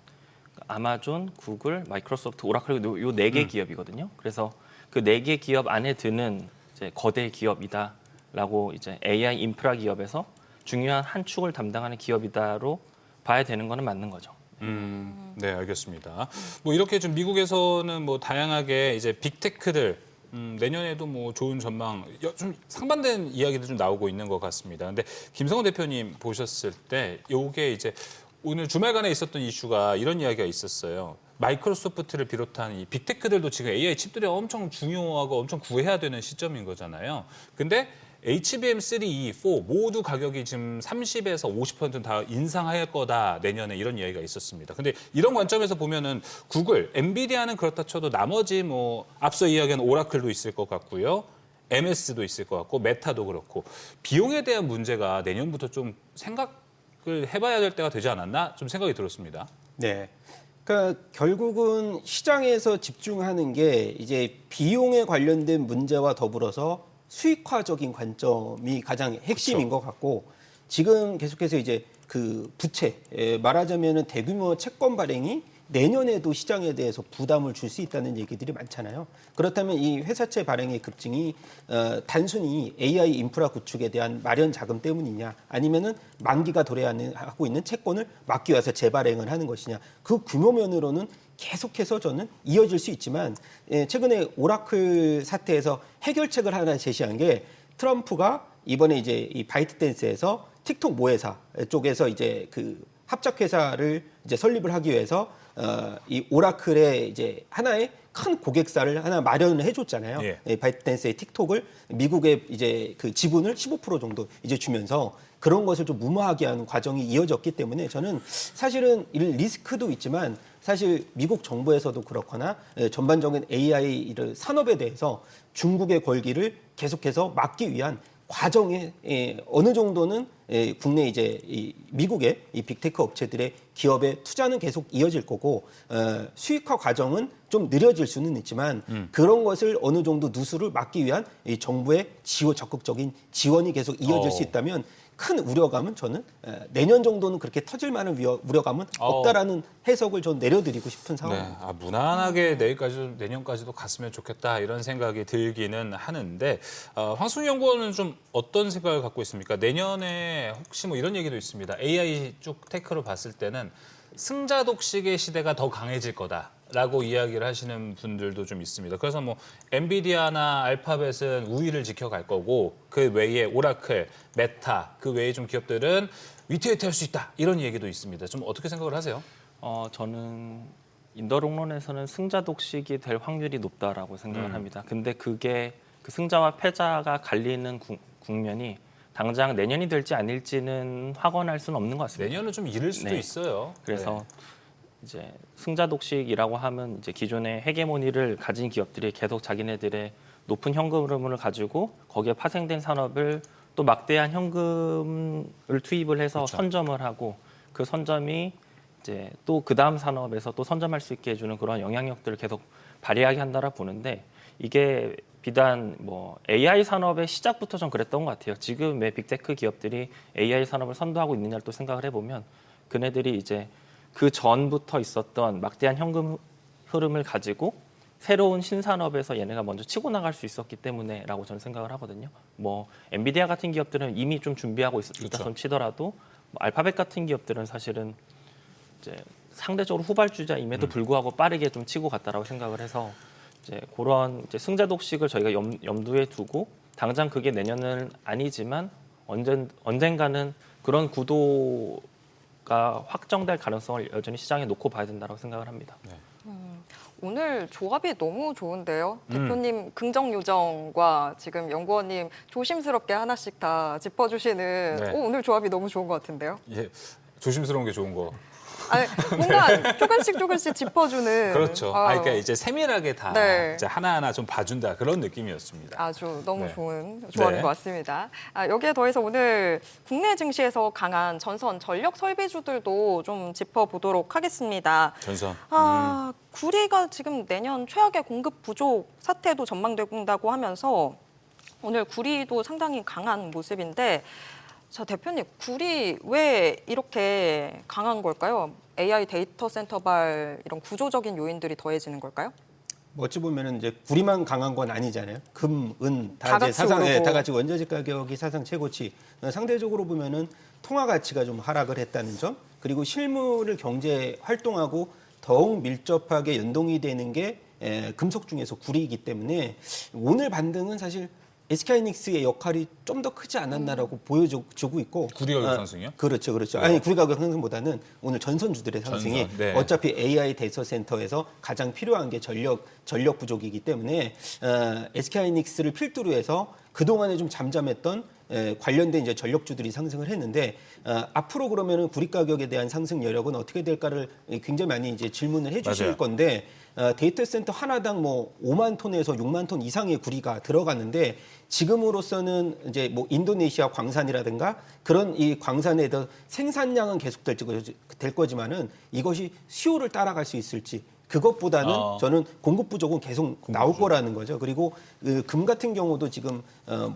아마존, 구글, 마이크로소프트, 오라클 요 4개 기업이거든요. 그래서 그 4개 기업 안에 드는 이제 거대 기업이다라고 이제 AI 인프라 기업에서 중요한 한 축을 담당하는 기업이다로 봐야 되는 거는 맞는 거죠. 네, 알겠습니다. 뭐 이렇게 좀 미국에서는 뭐 다양하게 이제 빅테크들 내년에도 뭐 좋은 전망, 좀 상반된 이야기도 좀 나오고 있는 것 같습니다. 근데 김성훈 대표님 보셨을 때 요게 이제 오늘 주말간에 있었던 이슈가 이런 이야기가 있었어요. 마이크로소프트를 비롯한 이 빅테크들도 지금 AI 칩들이 엄청 중요하고 엄청 구해야 되는 시점인 거잖아요. 근데 HBM3, 4 모두 가격이 지금 30에서 50%는 다 인상할 거다 내년에 이런 이야기가 있었습니다. 근데 이런 관점에서 보면은 구글, 엔비디아는 그렇다 쳐도 나머지 뭐 앞서 이야기한 오라클도 있을 것 같고요. MS도 있을 것 같고 메타도 그렇고 비용에 대한 문제가 내년부터 좀 생각을 해봐야 될 때가 되지 않았나 좀 생각이 들었습니다. 네. 그러니까 결국은 시장에서 집중하는 게 이제 비용에 관련된 문제와 더불어서 수익화적인 관점이 가장 핵심인 것 같고 지금 계속해서 이제 그 부채 말하자면은 대규모 채권 발행이 내년에도 시장에 대해서 부담을 줄 수 있다는 얘기들이 많잖아요. 그렇다면 이 회사채 발행의 급증이 단순히 AI 인프라 구축에 대한 마련 자금 때문이냐 아니면은 만기가 도래하고 있는 채권을 막기 위해서 재발행을 하는 것이냐 그 규모면으로는 계속해서 저는 이어질 수 있지만 최근에 오라클 사태에서 해결책을 하나 제시한 게 트럼프가 이번에 이제 이 바이트댄스에서 틱톡 모회사 쪽에서 이제 그 합작 회사를 이제 설립을 하기 위해서 이 오라클의 이제 하나의 큰 고객사를 하나 마련을 해줬잖아요. 예. 바이트댄스의 틱톡을 미국의 이제 그 지분을 15% 정도 이제 주면서 그런 것을 좀 무마하게 하는 과정이 이어졌기 때문에 저는 사실은 이 리스크도 있지만 사실 미국 정부에서도 그렇거나 전반적인 AI 산업에 대해서 중국의 걸기를 계속해서 막기 위한 과정에 어느 정도는 국내 이제 미국의 이 빅테크 업체들의 기업의 투자는 계속 이어질 거고 수익화 과정은 좀 느려질 수는 있지만 그런 것을 어느 정도 누수를 막기 위한 이 정부의 적극적인 지원이 계속 이어질 수 있다면 큰 우려감은 저는 내년 정도는 그렇게 터질 만한 우려감은 없다라는 해석을 좀 내려드리고 싶은 상황입니다. 네, 무난하게 내년까지도 갔으면 좋겠다 이런 생각이 들기는 하는데 황승우 연구원은 좀 어떤 생각을 갖고 있습니까? 내년에 혹시 뭐 이런 얘기도 있습니다. AI 쭉 테크로 봤을 때는 승자 독식의 시대가 더 강해질 거다라고 이야기를 하시는 분들도 좀 있습니다. 그래서 뭐 엔비디아나 알파벳은 우위를 지켜갈 거고 그 외에 오라클, 메타 그 외에 좀 기업들은 위태위태할 수 있다 이런 얘기도 있습니다. 좀 어떻게 생각을 하세요? 저는 인더롱론에서는 승자 독식이 될 확률이 높다라고 생각을 합니다. 근데 그게 그 승자와 패자가 갈리는 국면이 당장 내년이 될지 아닐지는 확언할 수는 없는 것 같습니다. 내년은 좀 이를 수도 네. 있어요. 그래서 이제 승자 독식이라고 하면 이제 기존의 헤게모니를 가진 기업들이 계속 자기네들의 높은 현금 흐름을 가지고 거기에 파생된 산업을 또 막대한 현금을 투입을 해서 그렇죠. 선점을 하고 그 선점이 이제 또 그 다음 산업에서 또 선점할 수 있게 해주는 그런 영향력들을 계속 발휘하게 한다라 보는데 이게 비단 뭐 AI 산업의 시작부터 좀 그랬던 것 같아요. 지금의 빅테크 기업들이 AI 산업을 선도하고 있느냐를 또 생각을 해보면 그네들이 이제 그 전부터 있었던 막대한 현금 흐름을 가지고 새로운 신산업에서 얘네가 먼저 치고 나갈 수 있었기 때문에라고 저는 생각을 하거든요. 뭐 엔비디아 같은 기업들은 이미 좀 준비하고 있다 그렇죠. 손 치더라도 뭐 알파벳 같은 기업들은 사실은 이제 상대적으로 후발주자임에도 불구하고 빠르게 좀 치고 갔다라고 생각을 해서 이제 그런 이제 승자 독식을 저희가 염두에 두고 당장 그게 내년은 아니지만 언젠가는 그런 구도가 확정될 가능성을 여전히 시장에 놓고 봐야 된다고 생각을 합니다. 오늘 조합이 너무 좋은데요. 대표님 긍정 요정과 지금 연구원님 조심스럽게 하나씩 다 짚어주시는 네. 오늘 조합이 너무 좋은 것 같은데요. 예, 조심스러운 게 좋은 거. 아니, 뭔가 조금씩 짚어주는. 그렇죠. 그러니까 이제 세밀하게 다 네. 이제 하나하나 좀 봐준다 그런 느낌이었습니다. 아주 너무 네. 좋은 조합인 네. 것 같습니다. 여기에 더해서 오늘 국내 증시에서 강한 전선 전력 설비주들도 좀 짚어보도록 하겠습니다. 전선. 구리가 지금 내년 최악의 공급 부족 사태도 전망된다고 하면서 오늘 구리도 상당히 강한 모습인데 자, 대표님, 구리 왜 이렇게 강한 걸까요? AI 데이터 센터발 이런 구조적인 요인들이 더해지는 걸까요? 어찌 보면은 이제 구리만 강한 건 아니잖아요. 금, 은 다 다 이제 같이 사상 오르고. 다 같이 원자재 가격이 사상 최고치. 상대적으로 보면은 통화 가치가 좀 하락을 했다는 점, 그리고 실물을 경제 활동하고 더욱 밀접하게 연동이 되는 게 금속 중에서 구리이기 때문에 오늘 반등은 사실 SK하이닉스의 역할이 좀 더 크지 않았나라고 보여주고 있고. 구리 가격 상승이요? 그렇죠, 그렇죠. 아니 구리 가격 상승보다는 오늘 전선주들의 상승이 전선, 네. 어차피 AI 데이터 센터에서 가장 필요한 게 전력 부족이기 때문에 SK하이닉스를 필두로 해서 그 동안에 좀 잠잠했던 관련된 이제 전력주들이 상승을 했는데 앞으로 그러면은 구리 가격에 대한 상승 여력은 어떻게 될까를 굉장히 많이 이제 질문을 해주실 맞아요. 건데 데이터 센터 하나당 뭐 5만 톤에서 6만 톤 이상의 구리가 들어갔는데 지금으로서는 이제 뭐 인도네시아 광산이라든가 그런 이 광산에 더 생산량은 계속 될 거지만은 이것이 수요를 따라갈 수 있을지. 그것보다는 저는 공급 부족은 계속 나올 거라는 거죠. 그리고 금 같은 경우도 지금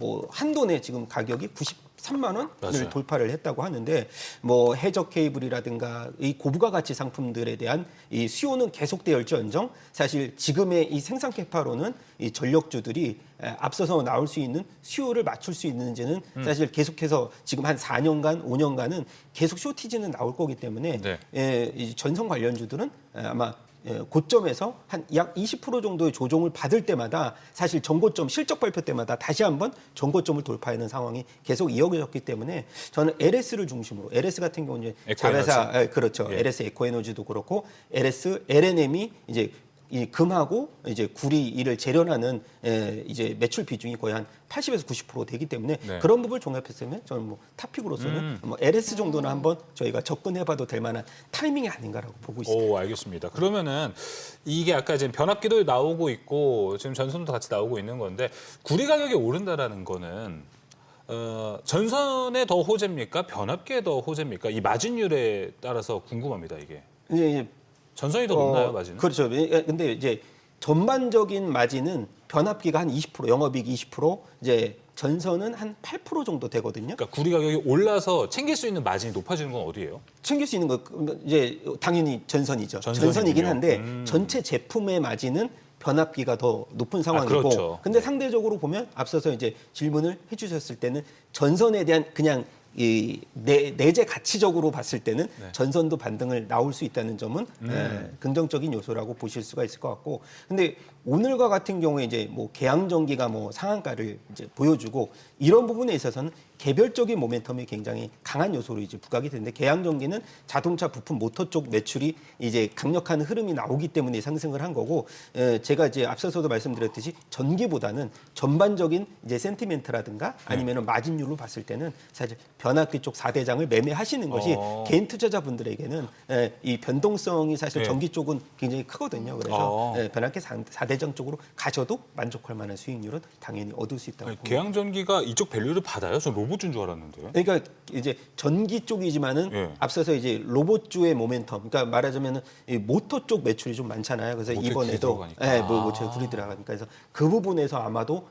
뭐 한돈에 지금 가격이 93만 원을 맞아요. 돌파를 했다고 하는데 뭐 해적 케이블이라든가 이 고부가 가치 상품들에 대한 이 수요는 계속되었지언정 사실 지금의 이 생산 캐파로는 이 전력주들이 앞서서 나올 수 있는 수요를 맞출 수 있는지는 사실 계속해서 지금 한 4년간, 5년간은 계속 쇼티지는 나올 거기 때문에 네. 이 전선 관련주들은 아마 고점에서 한 약 20% 정도의 조정을 받을 때마다 사실 전고점 실적 발표 때마다 다시 한번 전고점을 돌파하는 상황이 계속 이어졌기 때문에 저는 LS를 중심으로 LS 같은 경우는 이제 에코에너지. 자회사 그렇죠. 예. LS 에코에너지도 그렇고 LS LNM이 이제 이 금하고 이제 구리 이를 재련하는 이제 매출 비중이 거의 한 80에서 90% 되기 때문에 네. 그런 부분을 종합했으면 저는 뭐 탑픽으로서는 뭐 LS 정도는 한번 저희가 접근해봐도 될 만한 타이밍이 아닌가라고 보고 있습니다. 오, 알겠습니다. 그러면은 이게 아까 지금 변압기도 나오고 있고 지금 전선도 같이 나오고 있는 건데 구리 가격이 오른다라는 거는 전선에 더 호재입니까? 변압기에 더 호재입니까? 이 마진율에 따라서 궁금합니다, 이게. 이제 전선이 더 높나요, 마진은? 그렇죠. 근데 이제 전반적인 마진은 변압기가 한 20%, 영업이익 20%, 이제 전선은 한 8% 정도 되거든요. 그러니까 구리 가격이 올라서 챙길 수 있는 마진이 높아지는 건 어디예요? 챙길 수 있는 거 이제 당연히 전선이죠. 전선이군요. 전선이긴 한데 전체 제품의 마진은 변압기가 더 높은 상황이고, 그렇죠. 근데 상대적으로 보면 앞서서 이제 질문을 해주셨을 때는 전선에 대한 그냥 이 내재 가치적으로 봤을 때는 전선도 반등을 나올 수 있다는 점은 긍정적인 요소라고 보실 수가 있을 것 같고, 근데 오늘과 같은 경우에 이제 뭐 계양전기가 뭐 상한가를 이제 보여주고 이런 부분에 있어서는 개별적인 모멘텀이 굉장히 강한 요소로 이제 부각이 되는데, 계양전기는 자동차 부품 모터 쪽 매출이 이제 강력한 흐름이 나오기 때문에 상승을 한 거고, 제가 이제 앞서서도 말씀드렸듯이 전기보다는 전반적인 이제 센티멘트라든가 아니면은 마진율로 봤을 때는 사실 변압기 쪽 4대장을 매매하시는 것이 개인 투자자분들에게는 이 변동성이 사실 전기 쪽은 굉장히 크거든요. 그래서 변압기 4대장 쪽으로 가셔도 만족할 만한 수익률은 당연히 얻을 수 있다고 봅니다. 계양전기가 이쪽 밸류를 받아요? 전 로봇주인 줄 알았는데요. 그러니까 이제 전기 쪽이지만은 예. 앞서서 이제 로봇주의 모멘텀, 그러니까 말하자면은 이 모터 쪽 매출이 좀 많잖아요. 그래서 모터에 이번에도 굴이 들어가니까. 모터에 굴이 들어가니까 그래서 그 부분에서 아마도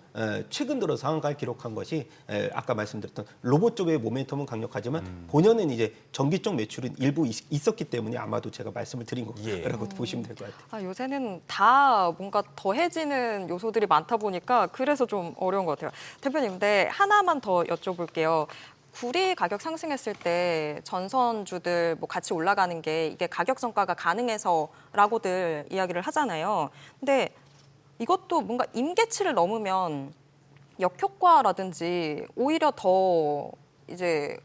최근 들어 상한가를 기록한 것이 아까 말씀드렸던 로봇 쪽의 모멘텀은 강력하지만 본연은 이제 전기 쪽 매출은 일부 있었기 때문에 아마도 제가 말씀을 드린 거라고 보시면 될 것 같아요. 요새는 다 뭔가 더해지는 요소들이 많다 보니까 그래서 좀 어려운 것 같아요. 대표님, 근데 하나만 더 여쭤볼게요. 구리 가격 상승했을 때 전선주들 뭐 같이 올라가는 게 이게 가격 전가가 가능해서라고들 이야기를 하잖아요. 근데 이것도 뭔가 임계치를 넘으면 역효과라든지 오히려 더 이제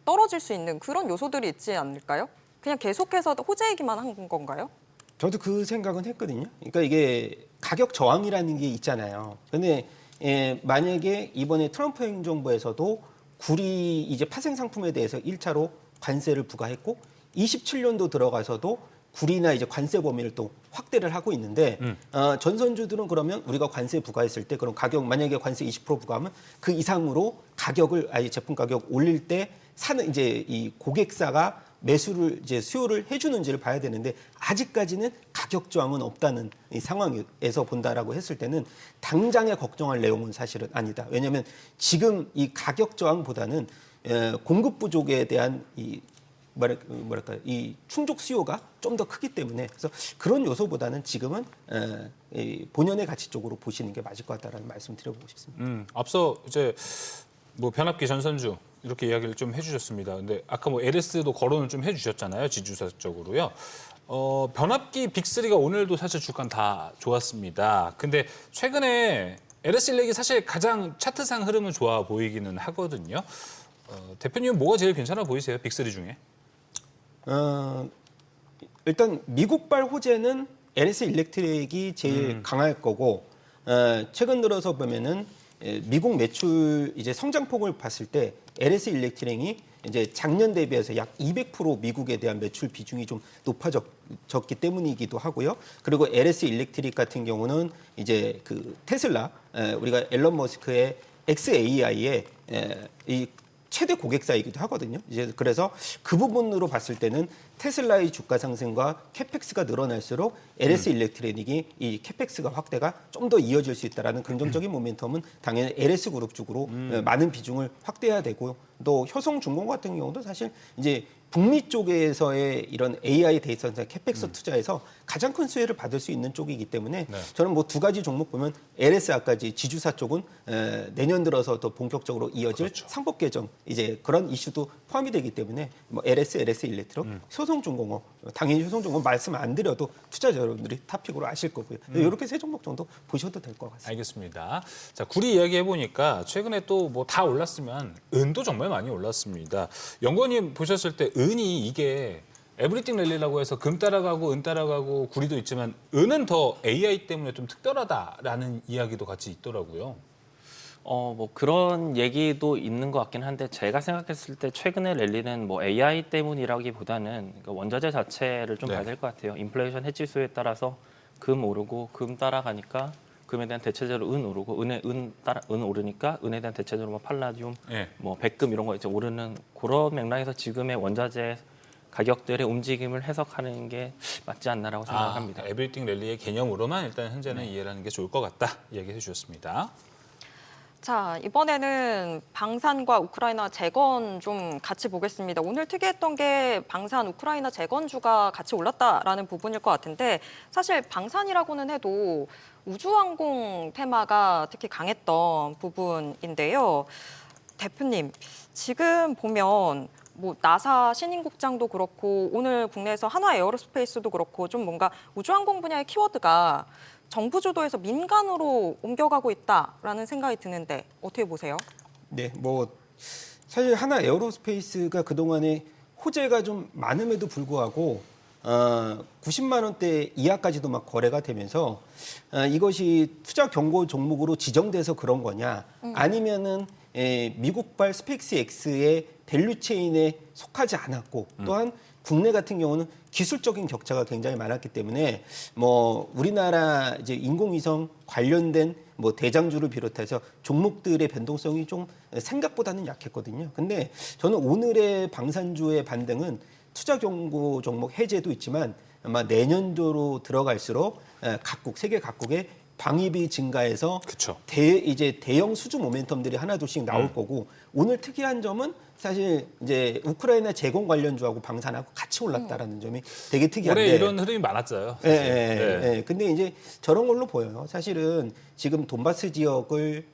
떨어질 수 있는 그런 요소들이 있지 않을까요? 그냥 계속해서 호재이기만 한 건가요? 저도 그 생각은 했거든요. 그러니까 이게 가격 저항이라는 게 있잖아요. 근데 만약에 이번에 트럼프 행정부에서도 구리 이제 파생 상품에 대해서 1차로 관세를 부과했고 27년도 들어가서도 구리나 이제 관세 범위를 또 확대를 하고 있는데 전선주들은 그러면 우리가 관세 부과했을 때 그럼 가격 만약에 관세 20% 부과하면 그 이상으로 가격을 아예 제품 가격 올릴 때 사는 이제 이 고객사가 매수를 이제 수요를 해주는지를 봐야 되는데 아직까지는 가격 저항은 없다는 이 상황에서 본다라고 했을 때는 당장에 걱정할 내용은 사실은 아니다. 왜냐하면 지금 이 가격 저항보다는 공급 부족에 대한 이 뭐랄까 이 충족 수요가 좀 더 크기 때문에 그래서 그런 요소보다는 지금은 이 본연의 가치 쪽으로 보시는 게 맞을 것 같다라는 말씀 드려보고 싶습니다. 앞서 이제 뭐 변압기 전선주 이렇게 이야기를 좀 해주셨습니다. 근데 아까 뭐 LS도 거론을 좀 해주셨잖아요. 지주사적으로요. 변압기 빅3가 오늘도 사실 주가는 다 좋았습니다. 근데 최근에 LS 일렉이 사실 가장 차트상 흐름은 좋아 보이기는 하거든요. 대표님은 뭐가 제일 괜찮아 보이세요? 빅3 중에? 일단 미국발 호재는 LS 일렉트릭이 제일 강할 거고 최근 들어서 보면은 미국 매출 이제 성장폭을 봤을 때 LS 일렉트릭이 이제 작년 대비해서 약 200% 미국에 대한 매출 비중이 좀 높아졌기 때문이기도 하고요. 그리고 LS 일렉트릭 같은 경우는 이제 그 테슬라 우리가 앨런 머스크의 XAI의 이 최대 고객사이기도 하거든요. 이제 그래서 그 부분으로 봤을 때는 테슬라의 주가 상승과 캐펙스가 늘어날수록 LS 일렉트릭이 이 캐펙스가 확대가 좀 더 이어질 수 있다라는 긍정적인 모멘텀은 당연히 LS 그룹 쪽으로 많은 비중을 확대해야 되고 또 효성중공 같은 경우도 사실 이제 북미 쪽에서의 이런 AI 데이터 센터 캐펙스 투자에서 가장 큰 수혜를 받을 수 있는 쪽이기 때문에 저는 뭐 두 가지 종목 보면 LS아까지 지주사 쪽은 내년 들어서 더 본격적으로 이어질 상법 개정 이제 그런 이슈도 포함이 되기 때문에 뭐 LS 일렉트릭, 효성중공업 당연히 효성중공업 말씀 안 드려도 투자자 여러분들이 탑픽으로 아실 거고요. 이렇게 세 종목 정도 보셔도 될 것 같습니다. 알겠습니다. 자, 구리 이야기해 보니까 최근에 또 뭐 다 올랐으면 은도 정말 많이 올랐습니다. 연구원님 보셨을 때 은이 이게 에브리띵 랠리라고 해서 금 따라가고 은 따라가고 구리도 있지만 은은 더 AI 때문에 좀 특별하다라는 이야기도 같이 있더라고요. 뭐 그런 얘기도 있는 것 같긴 한데 제가 생각했을 때 최근의 랠리는 뭐 AI 때문이라기보다는 그러니까 원자재 자체를 좀 봐야 될 것 같아요. 인플레이션 해지수에 따라서 금 오르고 금 따라가니까 금에 대한 대체재로 은 오르고 은 오르니까 은에 대한 대체재로 뭐 팔라디움, 뭐 백금 이런 거 이제 오르는 그런 맥락에서 지금의 원자재 가격들의 움직임을 해석하는 게 맞지 않나라고 생각합니다. 에브리띵 랠리의 개념으로만 일단 현재는 이해를 하는 게 좋을 것 같다. 이야기해 주셨습니다. 자, 이번에는 방산과 우크라이나 재건 좀 같이 보겠습니다. 오늘 특이했던 게 방산, 우크라이나 재건주가 같이 올랐다라는 부분일 것 같은데 사실 방산이라고는 해도 우주항공 테마가 특히 강했던 부분인데요. 대표님, 지금 보면 뭐 나사 신임국장도 그렇고 오늘 국내에서 한화 에어로스페이스도 그렇고 좀 뭔가 우주항공 분야의 키워드가 정부 주도에서 민간으로 옮겨가고 있다라는 생각이 드는데 어떻게 보세요? 네, 뭐 사실 하나 에어로스페이스가 그동안에 호재가 좀 많음에도 불구하고 90만 원대 이하까지도 막 거래가 되면서 이것이 투자 경고 종목으로 지정돼서 그런 거냐 아니면은 미국발 스페이스 X의 밸류 체인에 속하지 않았고 또한 국내 같은 경우는 기술적인 격차가 굉장히 많았기 때문에 뭐 우리나라 이제 인공위성 관련된 뭐 대장주를 비롯해서 종목들의 변동성이 좀 생각보다는 약했거든요. 근데 저는 오늘의 방산주의 반등은 투자 경고 종목 해제도 있지만 아마 내년도로 들어갈수록 각국 세계 각국의 방위비 증가해서 그쵸. 이제 대형 수주 모멘텀들이 하나둘씩 나올 거고 오늘 특이한 점은 사실 이제 우크라이나 재건 관련주하고 방산하고 같이 올랐다라는 점이 되게 특이한데 올해 이런 흐름이 많았어요. 예, 사실. 네. 근데 이제 저런 걸로 보여요. 사실은 지금 돈바스 지역을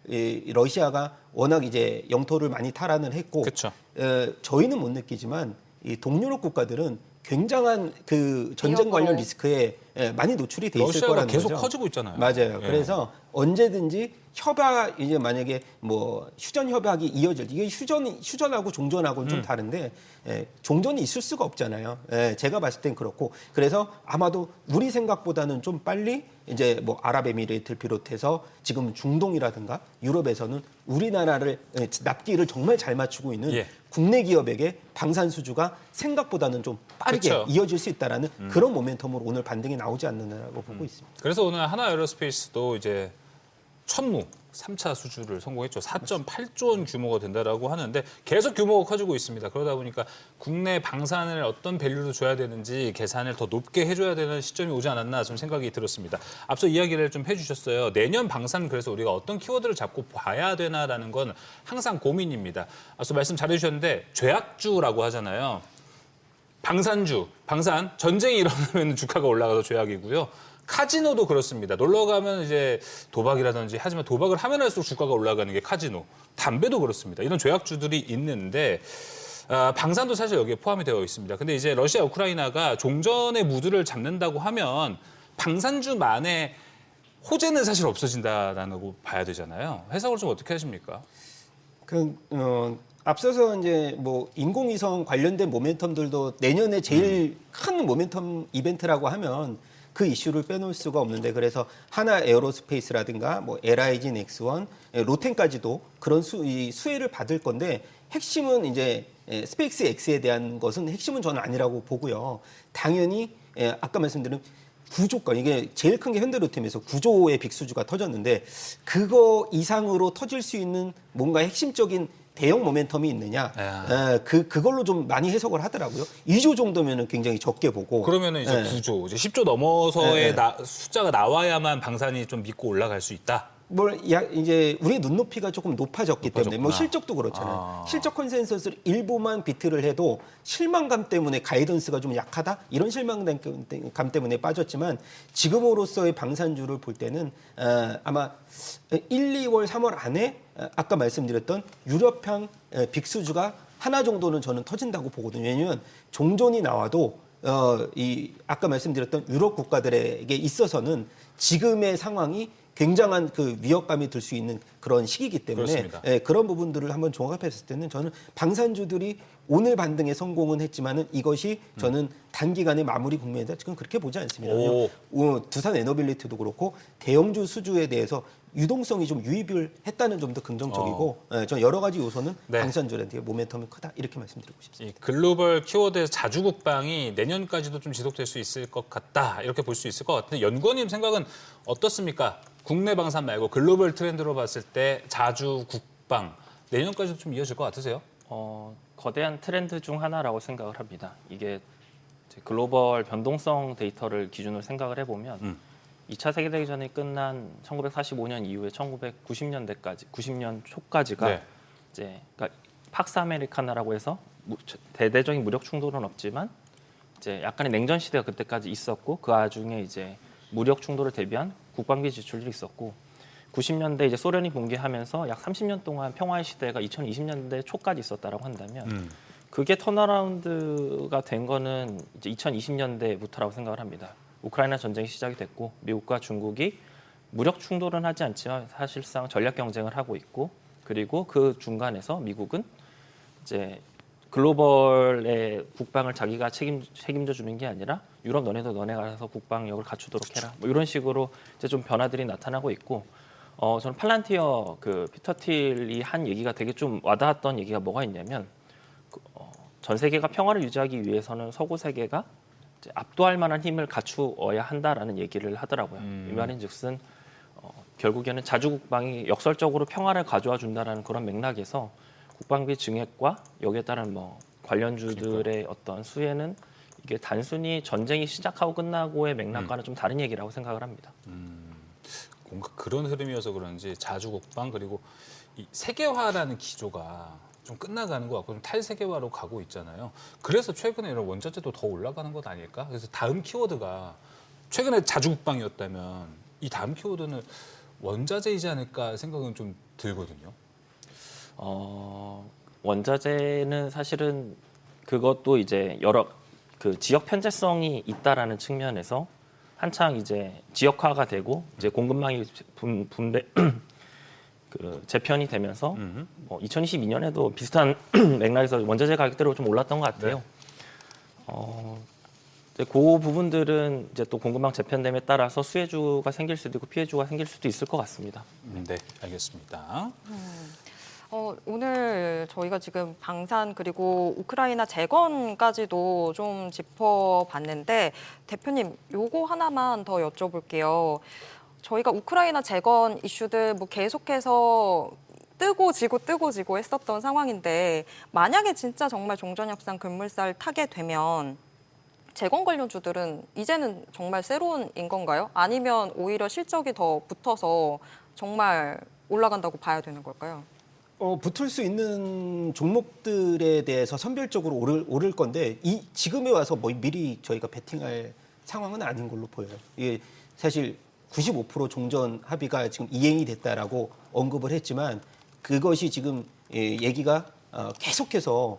러시아가 워낙 이제 영토를 많이 탈환을 했고 그쵸. 저희는 못 느끼지만 이 동유럽 국가들은 굉장한 그 전쟁 위협으로. 관련 리스크에 많이 노출이 돼 있을 러시아가 거라는 계속 거죠. 커지고 있잖아요. 맞아요. 예. 그래서 언제든지 협약 이제 만약에 뭐 휴전 협약이 이어질 이게 휴전하고 종전하고는 좀 다른데 종전이 있을 수가 없잖아요. 제가 봤을 땐 그렇고 그래서 아마도 우리 생각보다는 좀 빨리 이제 뭐 아랍에미레이트를 비롯해서 지금 중동이라든가 유럽에서는 우리나라를 납기를 정말 잘 맞추고 있는 예. 국내 기업에게 방산 수주가 생각보다는 좀 빠르게 그쵸. 이어질 수 있다라는 그런 모멘텀으로 오늘 반등이 나오지 않느냐고 보고 있습니다. 그래서 오늘 하나 에어로스페이스도 이제 천무 3차 수주를 성공했죠. 4.8조 원 규모가 된다라고 하는데 계속 규모가 커지고 있습니다. 그러다 보니까 국내 방산을 어떤 밸류로 줘야 되는지 계산을 더 높게 해줘야 되는 시점이 오지 않았나 좀 생각이 들었습니다. 앞서 이야기를 좀 해주셨어요. 내년 방산 그래서 우리가 어떤 키워드를 잡고 봐야 되나라는 건 항상 고민입니다. 앞서 말씀 잘해주셨는데 죄악주라고 하잖아요. 방산주, 방산, 전쟁이 일어나면 주가가 올라가서 죄악이고요. 카지노도 그렇습니다. 놀러 가면 이제 도박이라든지 하지만 도박을 하면 할수록 주가가 올라가는 게 카지노. 담배도 그렇습니다. 이런 죄악주들이 있는데 방산도 사실 여기에 포함이 되어 있습니다. 근데 이제 러시아, 우크라이나가 종전의 무드를 잡는다고 하면 방산주만의 호재는 사실 없어진다라고 봐야 되잖아요. 해석을 좀 어떻게 하십니까? 앞서서 이제 뭐 인공위성 관련된 모멘텀들도 내년에 제일 큰 모멘텀 이벤트라고 하면 그 이슈를 빼놓을 수가 없는데 그래서 하나 에어로스페이스라든가 뭐 LIG 넥스원, 로텐까지도 그런 수혜를 받을 건데 핵심은 이제 스페이스 X에 대한 것은 핵심은 저는 아니라고 보고요. 당연히 아까 말씀드린 구조가 이게 제일 큰 게 현대로템에서 9조의 빅수주가 터졌는데 그거 이상으로 터질 수 있는 뭔가 핵심적인 대형 모멘텀이 있느냐 그걸로 좀 많이 해석을 하더라고요. 2조 정도면은 굉장히 적게 보고 그러면은 이제 9조, 이제 10조 넘어서의 숫자가 나와야만 방산이 좀 믿고 올라갈 수 있다. 이제 우리의 눈높이가 조금 높아졌기 때문에 뭐 높아졌구나. 실적도 그렇잖아요. 실적 컨센서스를 일부만 비트를 해도 실망감 때문에 가이던스가 좀 약하다 이런 실망감 때문에 빠졌지만 지금으로서의 방산주를 볼 때는 아마 1, 2월, 3월 안에 아까 말씀드렸던 유럽향 빅수주가 하나 정도는 저는 터진다고 보거든요. 왜냐하면 종전이 나와도 이 아까 말씀드렸던 유럽 국가들에게 있어서는 지금의 상황이 굉장한 그 위협감이 들 수 있는 그런 시기이기 때문에 그런 부분들을 한번 종합했을 때는 저는 방산주들이 오늘 반등에 성공은 했지만은 이것이 저는 단기간에 마무리 국면이다. 지금 그렇게 보지 않습니다. 두산 에너빌리티도 그렇고 대형주 수주에 대해서 유동성이 좀 유입을 했다는 점도 긍정적이고 저는 여러 가지 요소는 방산주한테 모멘텀이 크다 이렇게 말씀드리고 싶습니다. 이 글로벌 키워드에서 자주국방이 내년까지도 좀 지속될 수 있을 것 같다 이렇게 볼 수 있을 것 같은데 연구원님 생각은 어떻습니까? 국내 방산 말고 글로벌 트렌드로 봤을 때 자주국방 내년까지도 좀 이어질 것 같으세요? 거대한 트렌드 중 하나라고 생각을 합니다. 이게 이제 글로벌 변동성 데이터를 기준으로 생각을 해보면 2차 세계대전이 끝난 1945년 이후에 1990년대까지 90년 초까지가 네. 이제 그러니까 팍스 아메리카나라고 해서 대대적인 무력 충돌은 없지만 이제 약간의 냉전 시대가 그때까지 있었고 그 와중에 이제 무력 충돌을 대비한 국방비 지출이 있었고 90년대 이제 소련이 붕괴하면서 약 30년 동안 평화의 시대가 2020년대 초까지 있었다라고 한다면 그게 턴어라운드가 된 거는 이제 2020년대부터라고 생각을 합니다. 우크라이나 전쟁이 시작이 됐고 미국과 중국이 무력 충돌은 하지 않지만 사실상 전략 경쟁을 하고 있고 그리고 그 중간에서 미국은 이제 글로벌의 국방을 자기가 책임져 주는 게 아니라 유럽 너네도 너네가 알아서 국방력을 갖추도록 해라. 뭐 이런 식으로 이제 좀 변화들이 나타나고 있고 저는 팔란티어 그 피터 틸이 한 얘기가 되게 좀 와닿았던 얘기가 뭐가 있냐면 전 세계가 평화를 유지하기 위해서는 서구 세계가 이제 압도할 만한 힘을 갖추어야 한다라는 얘기를 하더라고요. 이 말인즉슨 결국에는 자주국방이 역설적으로 평화를 가져와 준다라는 그런 맥락에서 국방비 증액과 여기에 따른 뭐 관련주들의 어떤 수혜는 이게 단순히 전쟁이 시작하고 끝나고의 맥락과는 좀 다른 얘기라고 생각을 합니다. 뭔가 그런 흐름이어서 그런지 자주국방 그리고 이 세계화라는 기조가 좀 끝나가는 것 같고 좀 탈세계화로 가고 있잖아요. 그래서 최근에 이런 원자재도 더 올라가는 것 아닐까? 그래서 다음 키워드가 최근에 자주국방이었다면 이 다음 키워드는 원자재이지 않을까 생각은 좀 들거든요. 원자재는 사실은 그것도 이제 여러 그 지역 편제성이 있다라는 측면에서 한창 이제 지역화가 되고 이제 공급망이 분배 그 재편이 되면서 뭐 2022년에도 비슷한 맥락에서 원자재 가격대로 좀 올랐던 것 같아요. 이제 그 부분들은 이제 또 공급망 재편됨에 따라서 수혜주가 생길 수도 있고 피해주가 생길 수도 있을 것 같습니다. 네, 알겠습니다. 오늘 저희가 지금 방산 그리고 우크라이나 재건까지도 좀 짚어봤는데 대표님 요거 하나만 더 여쭤볼게요. 저희가 우크라이나 재건 이슈들 뭐 계속해서 뜨고 지고 했었던 상황인데 만약에 진짜 정말 종전협상 급물살 타게 되면 재건 관련주들은 이제는 정말 새로운인 건가요? 아니면 오히려 실적이 더 붙어서 정말 올라간다고 봐야 되는 걸까요? 붙을 수 있는 종목들에 대해서 선별적으로 오를 건데 지금에 와서 뭐 미리 저희가 베팅할 상황은 아닌 걸로 보여요. 이게 사실 95% 종전 합의가 지금 이행이 됐다라고 언급을 했지만 그것이 지금 얘기가 계속해서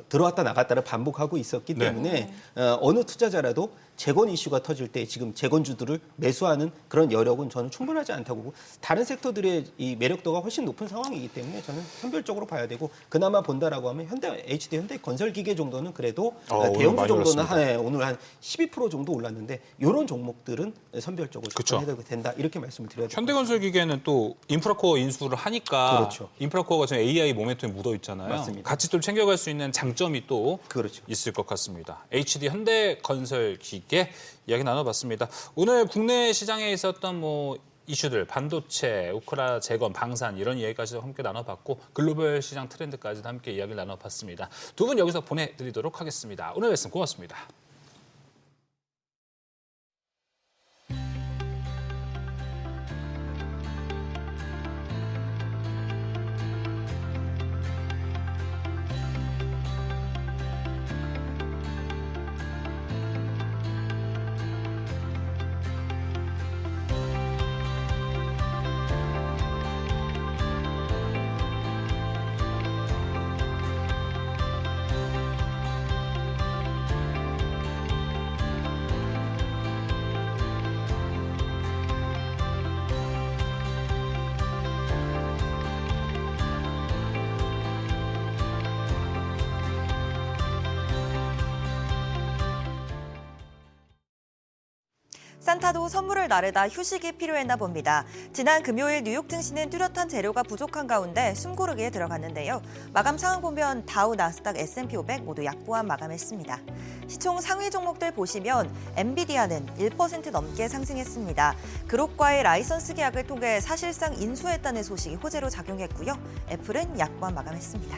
들어왔다 나갔다를 반복하고 있었기 때문에 어느 투자자라도 재건 이슈가 터질 때 지금 재건주들을 매수하는 그런 여력은 저는 충분하지 않다고 보고 다른 섹터들의 이 매력도가 훨씬 높은 상황이기 때문에 저는 선별적으로 봐야 되고 그나마 본다라고 하면 현대 건설기계 정도는 그래도 대형주 정도는 오늘 한 12% 정도 올랐는데 이런 종목들은 선별적으로 접근해야 된다 이렇게 말씀을 드려야 됩니다. 현대건설기계는 또 인프라코어 인수를 하니까 그렇죠. 인프라코어가 지금 AI 모멘텀에 묻어 있잖아요. 맞습니다. 같이 또 챙겨갈 수 있는 장점이 또 그렇죠. 있을 것 같습니다. HD 현대건설기계 이야기 나눠봤습니다. 오늘 국내 시장에 있었던 뭐 이슈들, 반도체, 우크라 재건, 방산 이런 이야기까지도 함께 나눠봤고 글로벌 시장 트렌드까지도 함께 이야기를 나눠봤습니다. 두 분 여기서 보내드리도록 하겠습니다. 오늘 말씀 고맙습니다. 산타도 선물을 나르다 휴식이 필요했나 봅니다. 지난 금요일 뉴욕 증시는 뚜렷한 재료가 부족한 가운데 숨고르기에 들어갔는데요. 마감 상황 보면 다우, 나스닥, S&P 500 모두 약보합 마감했습니다. 시총 상위 종목들 보시면 엔비디아는 1% 넘게 상승했습니다. 그룹과의 라이선스 계약을 통해 사실상 인수했다는 소식이 호재로 작용했고요. 애플은 약보합 마감했습니다.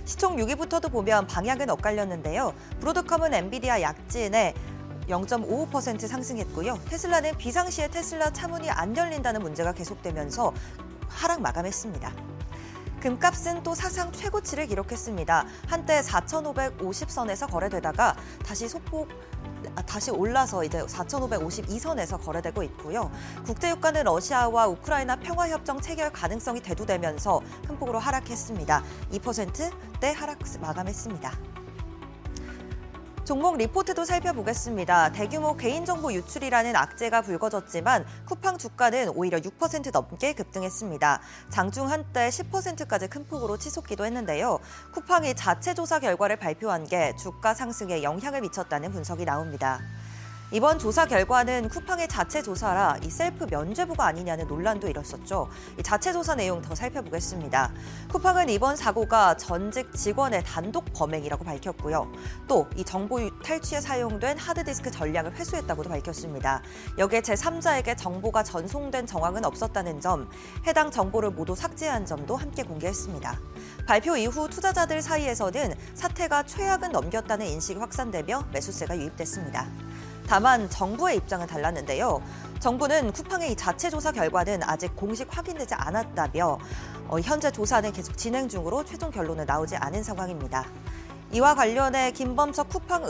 시총 6위부터도 보면 방향은 엇갈렸는데요. 브로드컴은 엔비디아 약진에 0.55% 상승했고요. 테슬라는 비상시에 테슬라 차문이 안 열린다는 문제가 계속되면서 하락 마감했습니다. 금값은 또 사상 최고치를 기록했습니다. 한때 4,550선에서 거래되다가 다시 올라서 이제 4,552선에서 거래되고 있고요. 국제유가는 러시아와 우크라이나 평화협정 체결 가능성이 대두되면서 큰 폭으로 하락했습니다. 2%대 하락 마감했습니다. 종목 리포트도 살펴보겠습니다. 대규모 개인정보 유출이라는 악재가 불거졌지만 쿠팡 주가는 오히려 6% 넘게 급등했습니다. 장중 한때 10%까지 큰 폭으로 치솟기도 했는데요. 쿠팡이 자체 조사 결과를 발표한 게 주가 상승에 영향을 미쳤다는 분석이 나옵니다. 이번 조사 결과는 쿠팡의 자체 조사라 이 셀프 면죄부가 아니냐는 논란도 일었었죠. 이 자체 조사 내용 더 살펴보겠습니다. 쿠팡은 이번 사고가 전직 직원의 단독 범행이라고 밝혔고요. 또 이 정보 탈취에 사용된 하드디스크 전량을 회수했다고도 밝혔습니다. 여기에 제3자에게 정보가 전송된 정황은 없었다는 점, 해당 정보를 모두 삭제한 점도 함께 공개했습니다. 발표 이후 투자자들 사이에서는 사태가 최악은 넘겼다는 인식이 확산되며 매수세가 유입됐습니다. 다만 정부의 입장은 달랐는데요. 정부는 쿠팡의 이 자체 조사 결과는 아직 공식 확인되지 않았다며 현재 조사는 계속 진행 중으로 최종 결론은 나오지 않은 상황입니다. 이와 관련해 김범석 쿠팡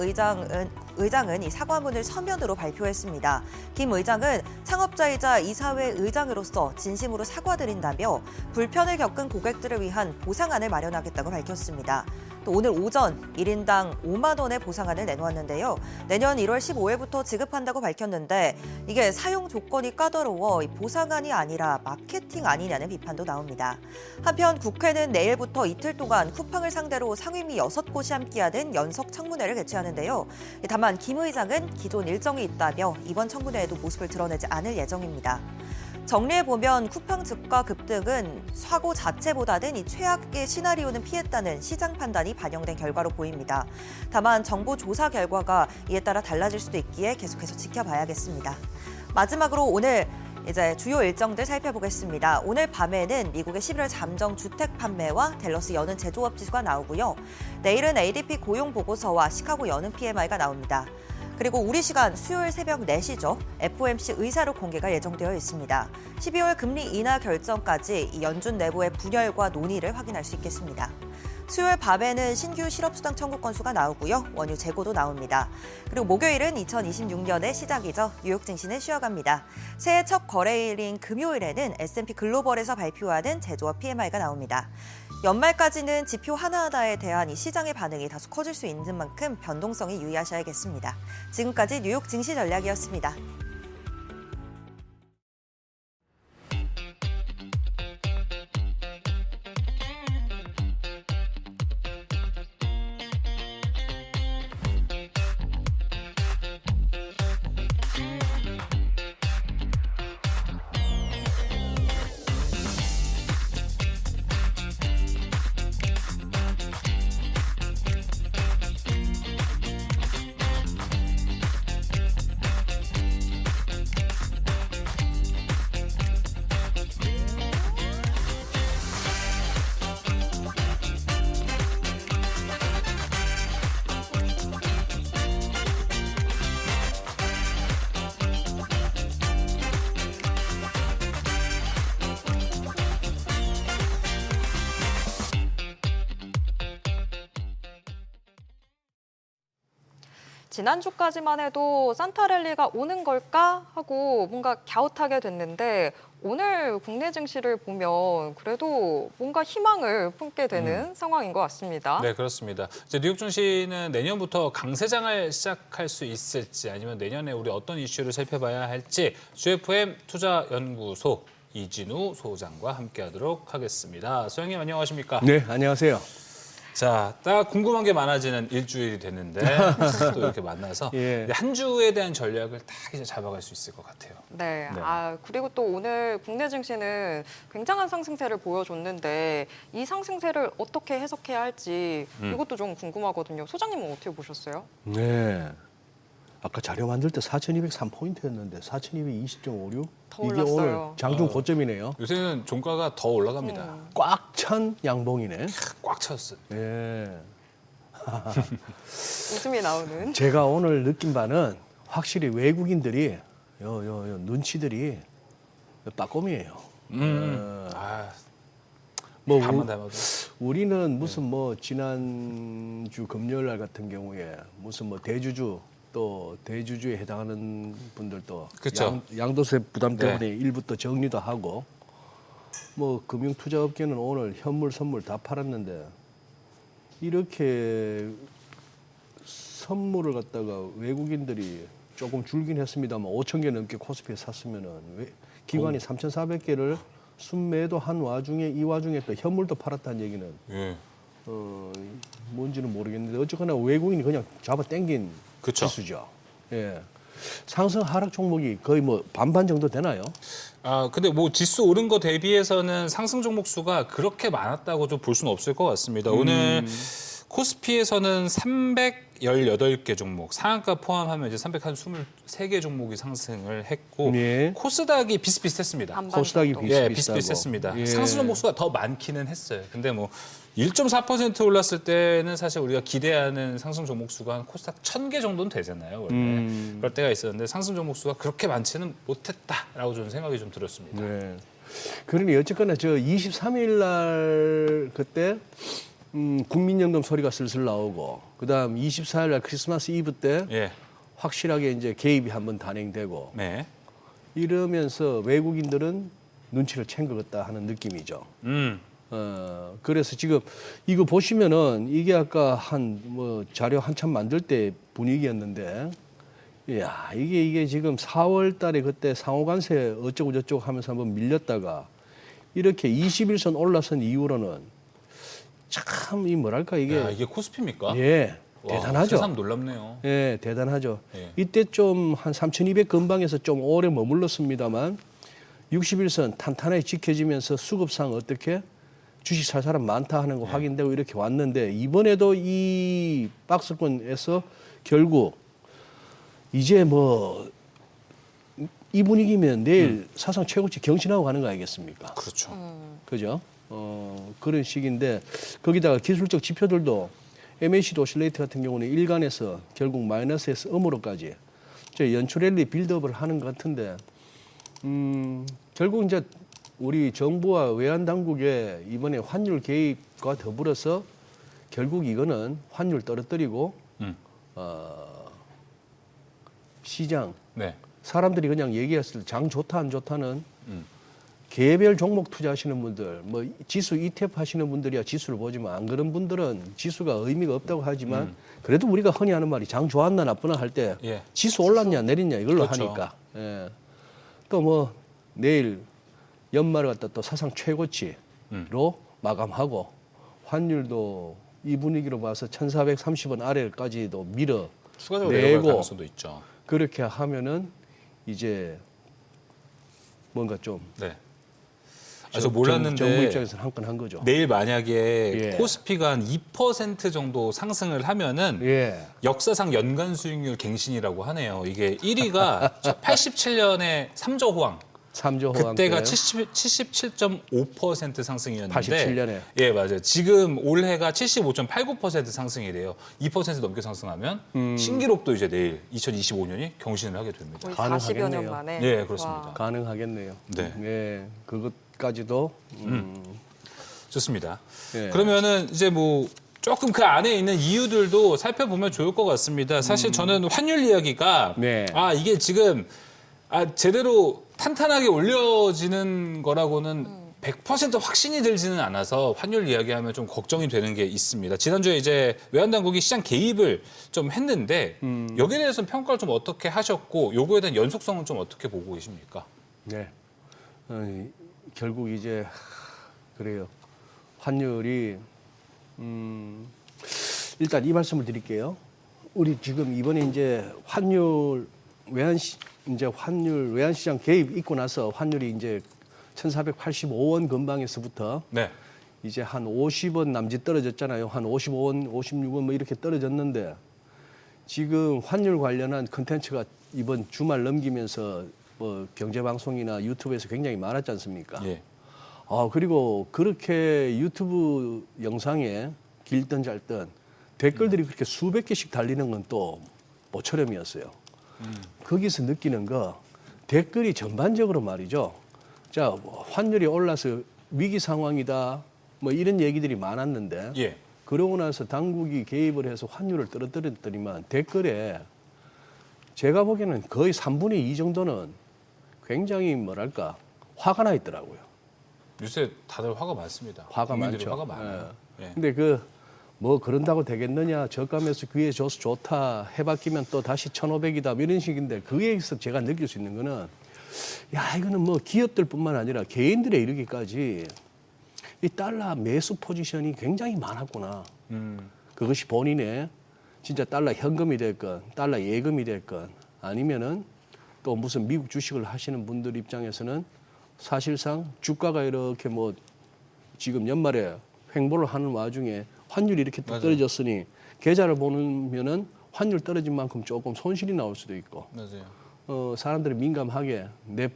의장은 이 사과문을 서면으로 발표했습니다. 김 의장은 창업자이자 이사회 의장으로서 진심으로 사과드린다며 불편을 겪은 고객들을 위한 보상안을 마련하겠다고 밝혔습니다. 또 오늘 오전 1인당 5만 원의 보상안을 내놓았는데요. 내년 1월 15일부터 지급한다고 밝혔는데 이게 사용 조건이 까다로워 보상안이 아니라 마케팅 아니냐는 비판도 나옵니다. 한편 국회는 내일부터 이틀 동안 쿠팡을 상대로 상임위 6곳이 함께하는 연석 청문회를 개최하는데요. 다만 김 의장은 기존 일정이 있다며 이번 청문회에도 모습을 드러내지 않을 예정입니다. 정리해보면 쿠팡 주가 급등은 사고 자체보다는 이 최악의 시나리오는 피했다는 시장 판단이 반영된 결과로 보입니다. 다만 정보 조사 결과가 이에 따라 달라질 수도 있기에 계속해서 지켜봐야겠습니다. 마지막으로 오늘 이제 주요 일정들 살펴보겠습니다. 오늘 밤에는 미국의 11월 잠정 주택 판매와 댈러스 여는 제조업 지수가 나오고요. 내일은 ADP 고용 보고서와 시카고 여는 PMI가 나옵니다. 그리고 우리 시간 수요일 새벽 4시죠. FOMC 의사록 공개가 예정되어 있습니다. 12월 금리 인하 결정까지 이 연준 내부의 분열과 논의를 확인할 수 있겠습니다. 수요일 밤에는 신규 실업수당 청구 건수가 나오고요. 원유 재고도 나옵니다. 그리고 목요일은 2026년의 시작이죠. 뉴욕 증시는 쉬어갑니다. 새해 첫 거래일인 금요일에는 S&P 글로벌에서 발표하는 제조업 PMI가 나옵니다. 연말까지는 지표 하나하나에 대한 이 시장의 반응이 다소 커질 수 있는 만큼 변동성에 유의하셔야겠습니다. 지금까지 뉴욕 증시 전략이었습니다. 지난주까지만 해도 산타랠리가 오는 걸까 하고 뭔가 갸웃하게 됐는데 오늘 국내 증시를 보면 그래도 뭔가 희망을 품게 되는 상황인 것 같습니다. 네, 그렇습니다. 이제 뉴욕 증시는 내년부터 강세장을 시작할 수 있을지 아니면 내년에 우리 어떤 이슈를 살펴봐야 할지 GFM 투자연구소 이진우 소장과 함께하도록 하겠습니다. 소장님 안녕하십니까? 네, 안녕하세요. 자, 딱 궁금한 게 많아지는 일주일이 됐는데 또 이렇게 만나서 예. 한 주에 대한 전략을 딱 이제 잡아갈 수 있을 것 같아요. 네. 네. 그리고 또 오늘 국내 증시는 굉장한 상승세를 보여줬는데 이 상승세를 어떻게 해석해야 할지 이것도 좀 궁금하거든요. 소장님은 어떻게 보셨어요? 네. 아까 자료 만들 때 4,203포인트였는데 4,220.56? 더 이게 올랐어요. 오늘 장중 고점이네요. 요새는 종가가 더 올라갑니다. 꽉 찬 양봉이네. 꽉 찼어요. 예. 웃음이 나오는. 제가 오늘 느낀 바는 확실히 외국인들이 눈치들이 빠꼼이에요. 아, 뭐 한번 닮아도. 우리는 무슨 뭐 지난주 금요일 날 같은 경우에 무슨 뭐 대주주 또 대주주에 해당하는 분들도 그쵸. 양도세 부담 네. 때문에 일부 또 정리도 하고 뭐 금융투자업계는 오늘 현물 선물 다 팔았는데 이렇게 선물을 갖다가 외국인들이 조금 줄긴 했습니다만 5천 개 넘게 코스피에 샀으면은 기관이 3,400개를 순매도한 와중에 이 와중에 또 현물도 팔았다는 얘기는 예. 뭔지는 모르겠는데 어쨌거나 외국인이 그냥 잡아 당긴 그쵸. 지수죠. 예. 상승 하락 종목이 거의 뭐 반반 정도 되나요? 아, 근데 뭐 지수 오른 거 대비해서는 상승 종목 수가 그렇게 많았다고 좀 볼 수는 없을 것 같습니다. 오늘 코스피에서는 318개 종목, 상한가 포함하면 이제 323개 종목이 상승을 했고 예. 코스닥이 비슷비슷했습니다. 반반 코스닥이 정도. 예, 비슷비슷하고. 비슷비슷했습니다. 예. 상승 종목 수가 더 많기는 했어요. 근데 뭐 1.4% 올랐을 때는 사실 우리가 기대하는 상승 종목 수가 한 코스닥 1,000개 정도는 되잖아요. 원래. 그럴 때가 있었는데 상승 종목 수가 그렇게 많지는 못했다라고 저는 생각이 좀 들었습니다. 네. 그러니 어쨌거나 저 23일 날 그때 국민연금 소리가 슬슬 나오고 그다음 24일 날 크리스마스 이브 때 예, 확실하게 이제 개입이 한번 단행되고 네, 이러면서 외국인들은 눈치를 챈 것 같다 하는 느낌이죠. 그래서 지금 이거 보시면은 이게 아까 한 뭐 자료 한참 만들 때 분위기였는데, 야 이게 지금 4월 달에 그때 상호관세 어쩌고 저쩌고 하면서 한번 밀렸다가 이렇게 21선 올라선 이후로는 참 이 뭐랄까 이게 야, 이게 코스피입니까? 예 와, 대단하죠. 새삼 놀랍네요. 예, 대단하죠. 예. 이때 좀 한 3,200 근방에서 좀 오래 머물렀습니다만 61선 탄탄하게 지켜지면서 수급상 어떻게 주식 살 사람 많다 하는 거 확인되고 이렇게 왔는데 이번에도 이 박스권에서 결국 이제 뭐 이 분위기면 내일 사상 최고치 경신하고 가는 거 아니겠습니까? 그렇죠. 그죠? 그런 식인데 거기다가 기술적 지표들도 MACD 오실레이트 같은 경우는 일간에서 결국 마이너스에서 음으로까지 저 연초 랠리 빌드업을 하는 것 같은데 결국 이제 우리 정부와 외환 당국의 이번에 환율 개입과 더불어서 결국 이거는 환율 떨어뜨리고 시장 네. 사람들이 그냥 얘기했을 때 장 좋다 안 좋다는 개별 종목 투자하시는 분들, 뭐 지수 ETF 하시는 분들이야 지수를 보지만 안 그런 분들은 지수가 의미가 없다고 하지만 그래도 우리가 흔히 하는 말이 장 좋았나 나쁘나 할 때 예. 지수 올랐냐 내렸냐 이걸로 그렇죠. 하니까. 예. 또 뭐 내일 연말을 갖다 또 사상 최고치로 마감하고 환율도 이 분위기로 봐서 1,430원 아래까지도 밀어 추가적으로 내려갈 내고 가능성도 있죠. 그렇게 하면은 이제 뭔가 좀 네. 아, 저 몰랐는데 정부 입장에서는 한 건 한 거죠. 내일 만약에 예. 코스피가 한 2% 정도 상승을 하면은 예. 역사상 연간 수익률 갱신이라고 하네요. 이게 1위가 87년에 삼저 호황. 3조 호황 그때가 때 77.5% 상승이었는데 87 년에. 예, 맞아요. 지금 올해가 75.89% 상승이래요. 2% 넘게 상승하면 신기록도 이제 내일 2025년이 경신을 하게 됩니다. 거의 40여 년 가능하겠네요. 만에. 네, 그렇습니다. 와. 가능하겠네요. 네. 예, 그것까지도 좋습니다. 예. 그러면은 이제 뭐 조금 그 안에 있는 이유들도 살펴보면 좋을 것 같습니다. 사실 저는 환율 이야기가 네. 아 이게 지금 제대로 탄탄하게 올려지는 거라고는 100% 확신이 들지는 않아서 환율 이야기하면 좀 걱정이 되는 게 있습니다. 지난주에 이제 외환당국이 시장 개입을 좀 했는데 여기에 대해서는 평가를 좀 어떻게 하셨고 요거에 대한 연속성은 좀 어떻게 보고 계십니까? 네. 결국 이제 그래요. 환율이 일단 이 말씀을 드릴게요. 우리 지금 이번에 이제 외환시장 개입 있고 나서 환율이 이제 1,485원 근방에서부터 네. 이제 한 50원 남짓 떨어졌잖아요. 한 55원, 56원 뭐 이렇게 떨어졌는데 지금 환율 관련한 컨텐츠가 이번 주말 넘기면서 뭐 경제방송이나 유튜브에서 굉장히 많았지 않습니까? 예. 그리고 그렇게 유튜브 영상에 길든 짧든 댓글들이 그렇게 수백 개씩 달리는 건 또 모처럼이었어요. 거기서 느끼는 거 댓글이 전반적으로 말이죠. 자, 환율이 올라서 위기 상황이다. 뭐 이런 얘기들이 많았는데 예. 그러고 나서 당국이 개입을 해서 환율을 떨어뜨렸더니만 댓글에 제가 보기에는 거의 3분의 2 정도는 굉장히 뭐랄까 화가 나 있더라고요. 요새 다들 화가 많습니다. 화가 국민들이 많죠. 화가 많아요. 예. 근데 뭐 그런다고 되겠느냐, 저가면서 귀에 줘서 좋다, 해바뀌면 또 다시 1,500이다 뭐 이런 식인데 거기에서 제가 느낄 수 있는 거는 야, 이거는 뭐 기업들뿐만 아니라 개인들에 이르기까지 이 달러 매수 포지션이 굉장히 많았구나. 그것이 본인의 진짜 달러 현금이 됐건 달러 예금이 됐건 아니면은 또 무슨 미국 주식을 하시는 분들 입장에서는 사실상 주가가 이렇게 뭐 지금 연말에 횡보를 하는 와중에 환율이 이렇게 또 맞아요. 떨어졌으니 계좌를 보면은 환율 떨어진 만큼 조금 손실이 나올 수도 있고 맞아요. 사람들이 민감하게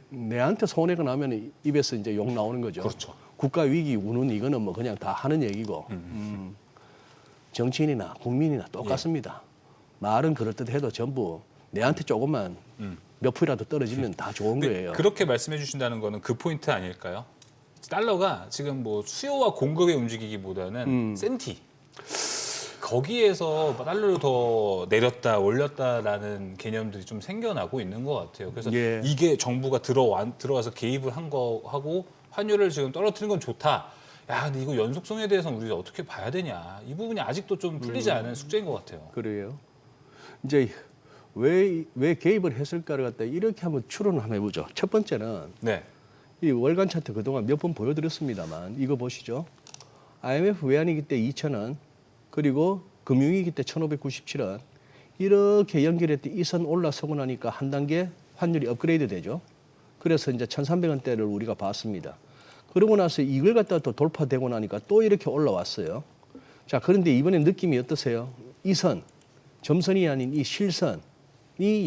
내한테 손해가 나면 입에서 이제 욕 나오는 거죠. 그렇죠. 국가 위기 우는 이거는 뭐 그냥 다 하는 얘기고 정치인이나 국민이나 똑같습니다. 말은 그럴듯해도 전부 내한테 조금만 몇 푼이라도 떨어지면 다 좋은 근데 거예요. 그렇게 말씀해 주신다는 거는 그 포인트 아닐까요? 달러가 지금 뭐 수요와 공급에 움직이기보다는 센티. 거기에서 달러를 더 내렸다 올렸다라는 개념들이 좀 생겨나고 있는 것 같아요. 그래서 예. 이게 정부가 들어와서 개입을 한 거 하고 환율을 지금 떨어뜨리는 건 좋다. 야, 근데 이거 연속성에 대해서는 우리가 어떻게 봐야 되냐. 이 부분이 아직도 좀 풀리지 않은 숙제인 것 같아요. 그래요. 이제 왜 개입을 했을까를 갖다 이렇게 한번 추론을 한번 해보죠. 첫 번째는 네. 이 월간 차트 그동안 몇 번 보여드렸습니다만 이거 보시죠. IMF 외환위기 때 2,000원 그리고 금융위기 때 1,597원 이렇게 연결했더니 이 선 올라서고 나니까 한 단계 환율이 업그레이드 되죠. 그래서 이제 1,300원대를 우리가 봤습니다. 그러고 나서 이걸 갖다가 또 돌파되고 나니까 또 이렇게 올라왔어요. 자, 그런데 이번에 느낌이 어떠세요? 이 선, 점선이 아닌 이 실선이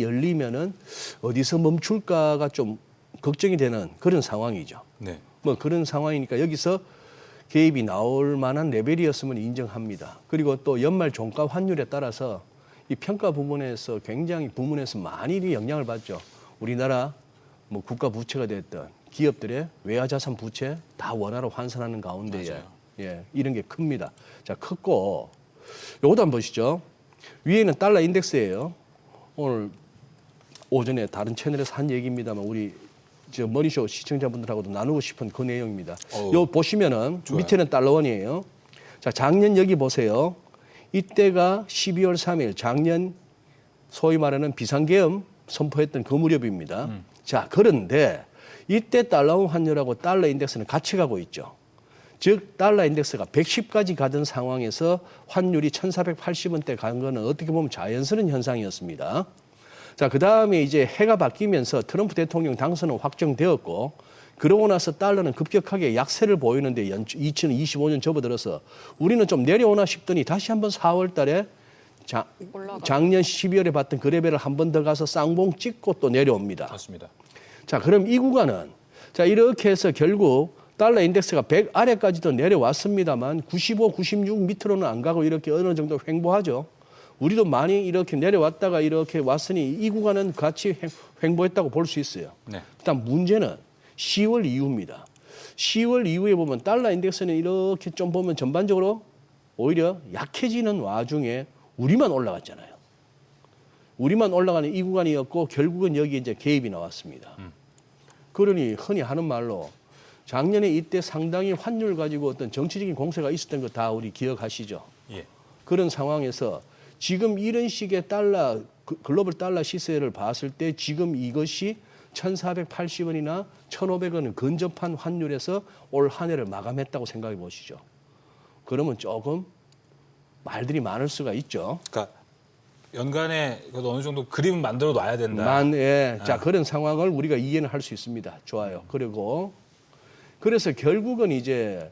열리면은 어디서 멈출까가 좀 걱정이 되는 그런 상황이죠. 네. 뭐 그런 상황이니까 여기서 개입이 나올 만한 레벨이었으면 인정합니다. 그리고 또 연말 종가 환율에 따라서 이 평가 부분에서 굉장히 부문에서 많이 영향을 받죠. 우리나라 뭐 국가 부채가 됐던 기업들의 외화자산 부채 다 원화로 환산하는 가운데에 맞아요. 예, 이런 게 큽니다. 자, 컸고 요것도 한번 보시죠. 위에는 달러 인덱스예요. 오늘 오전에 다른 채널에서 한 얘기입니다만 우리 저 머니쇼 시청자분들하고도 나누고 싶은 그 내용입니다. 요 보시면은 좋아요. 밑에는 달러원이에요. 자, 작년 여기 보세요. 이때가 12월 3일 작년 소위 말하는 비상계엄 선포했던 그 무렵입니다. 자, 그런데 이때 달러원 환율하고 달러 인덱스는 같이 가고 있죠. 즉 달러 인덱스가 110까지 가던 상황에서 환율이 1,480원대 간 거는 어떻게 보면 자연스러운 현상이었습니다. 자, 그다음에 이제 해가 바뀌면서 트럼프 대통령 당선은 확정되었고 그러고 나서 달러는 급격하게 약세를 보이는데 2025년 접어들어서 우리는 좀 내려오나 싶더니 다시 한번 4월 달에 작년 12월에 봤던 그 레벨을 한 번 더 가서 쌍봉 찍고 또 내려옵니다. 맞습니다. 자, 그럼 이 구간은 자, 이렇게 해서 결국 달러 인덱스가 100 아래까지도 내려왔습니다만 95, 96 밑으로는 안 가고 이렇게 어느 정도 횡보하죠. 우리도 많이 이렇게 내려왔다가 이렇게 왔으니 이 구간은 같이 횡보했다고 볼 수 있어요. 네. 일단 문제는 10월 이후입니다. 10월 이후에 보면 달러 인덱스는 이렇게 좀 보면 전반적으로 오히려 약해지는 와중에 우리만 올라갔잖아요. 우리만 올라가는 이 구간이었고 결국은 여기 이제 개입이 나왔습니다. 그러니 흔히 하는 말로 작년에 이때 상당히 환율 가지고 어떤 정치적인 공세가 있었던 거 다 우리 기억하시죠? 예. 그런 상황에서 지금 이런 식의 달러 글로벌 달러 시세를 봤을 때 지금 이것이 1,480원이나 1,500원을 근접한 환율에서 올 한 해를 마감했다고 생각해 보시죠. 그러면 조금 말들이 많을 수가 있죠. 그러니까 연간에 그래도 어느 정도 그림을 만들어 놔야 된다. 예. 자, 그런 상황을 우리가 이해는 할 수 있습니다. 좋아요. 그리고 그래서 결국은 이제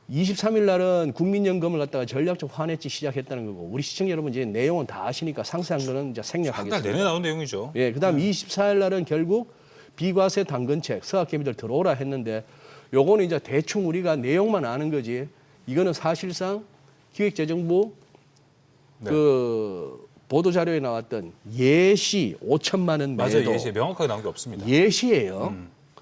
23일 날은 국민연금을 갖다가 전략적 환해지 시작했다는 거고 우리 시청자 여러분 이제 내용은 다 아시니까 상세한 거는 이제 한 달 생략하겠습니다. 내내 나온 내용이죠. 예, 그다음 24일 날은 결국 비과세 당근책 서학개미들 들어오라 했는데 요거는 이제 대충 우리가 내용만 아는 거지 이거는 사실상 기획재정부 네. 그 보도 자료에 나왔던 예시 5천만 원 매도. 맞아요. 예시에 명확하게 나온 게 없습니다. 예시예요.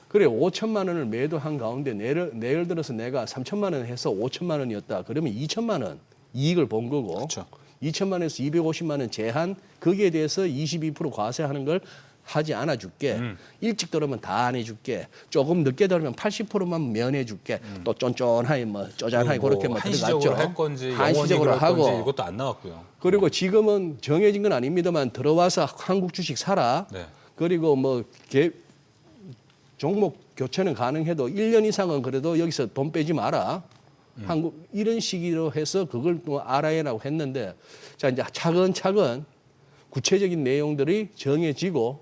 그래 5천만 원을 매도한 가운데 예를 들어서 내가 3천만 원 해서 5천만 원이었다. 그러면 2천만 원 이익을 본 거고 그렇죠. 2천만 원에서 250만 원 제한 거기에 대해서 22% 과세하는 걸 하지 않아 줄게. 일찍 들어오면 다 안 해줄게. 조금 늦게 들어오면 80%만 면해 줄게. 또 쫀쫀하게 뭐 쪼잔하게 그렇게 뭐 한시적으로 들어갔죠. 할 건지 한시적으로 영원히 그럴 건지 하고 이것도 안 나왔고요. 그리고 지금은 정해진 건 아닙니다만 들어와서 한국 주식 사라. 네. 그리고 뭐 종목 교체는 가능해도 1년 이상은 그래도 여기서 돈 빼지 마라. 한국 이런 식으로 해서 그걸 또 알아야라고 했는데 자 이제 차근차근 구체적인 내용들이 정해지고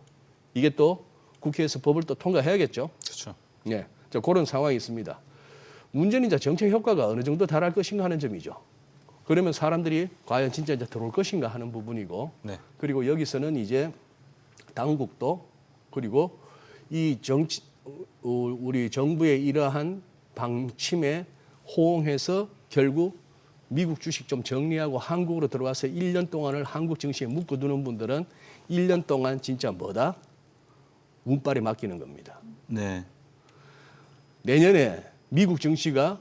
이게 또 국회에서 법을 또 통과해야겠죠. 그렇죠. 네, 자 그런 상황이 있습니다. 문제는 이제 정책 효과가 어느 정도 달할 것인가 하는 점이죠. 그러면 사람들이 과연 진짜 이제 들어올 것인가 하는 부분이고, 네. 그리고 여기서는 이제 당국도 그리고 이 우리 정부의 이러한 방침에 호응해서 결국 미국 주식 좀 정리하고 한국으로 들어와서 1년 동안을 한국 증시에 묶어두는 분들은 1년 동안 진짜 뭐다? 운빨에 맡기는 겁니다. 네. 내년에 미국 증시가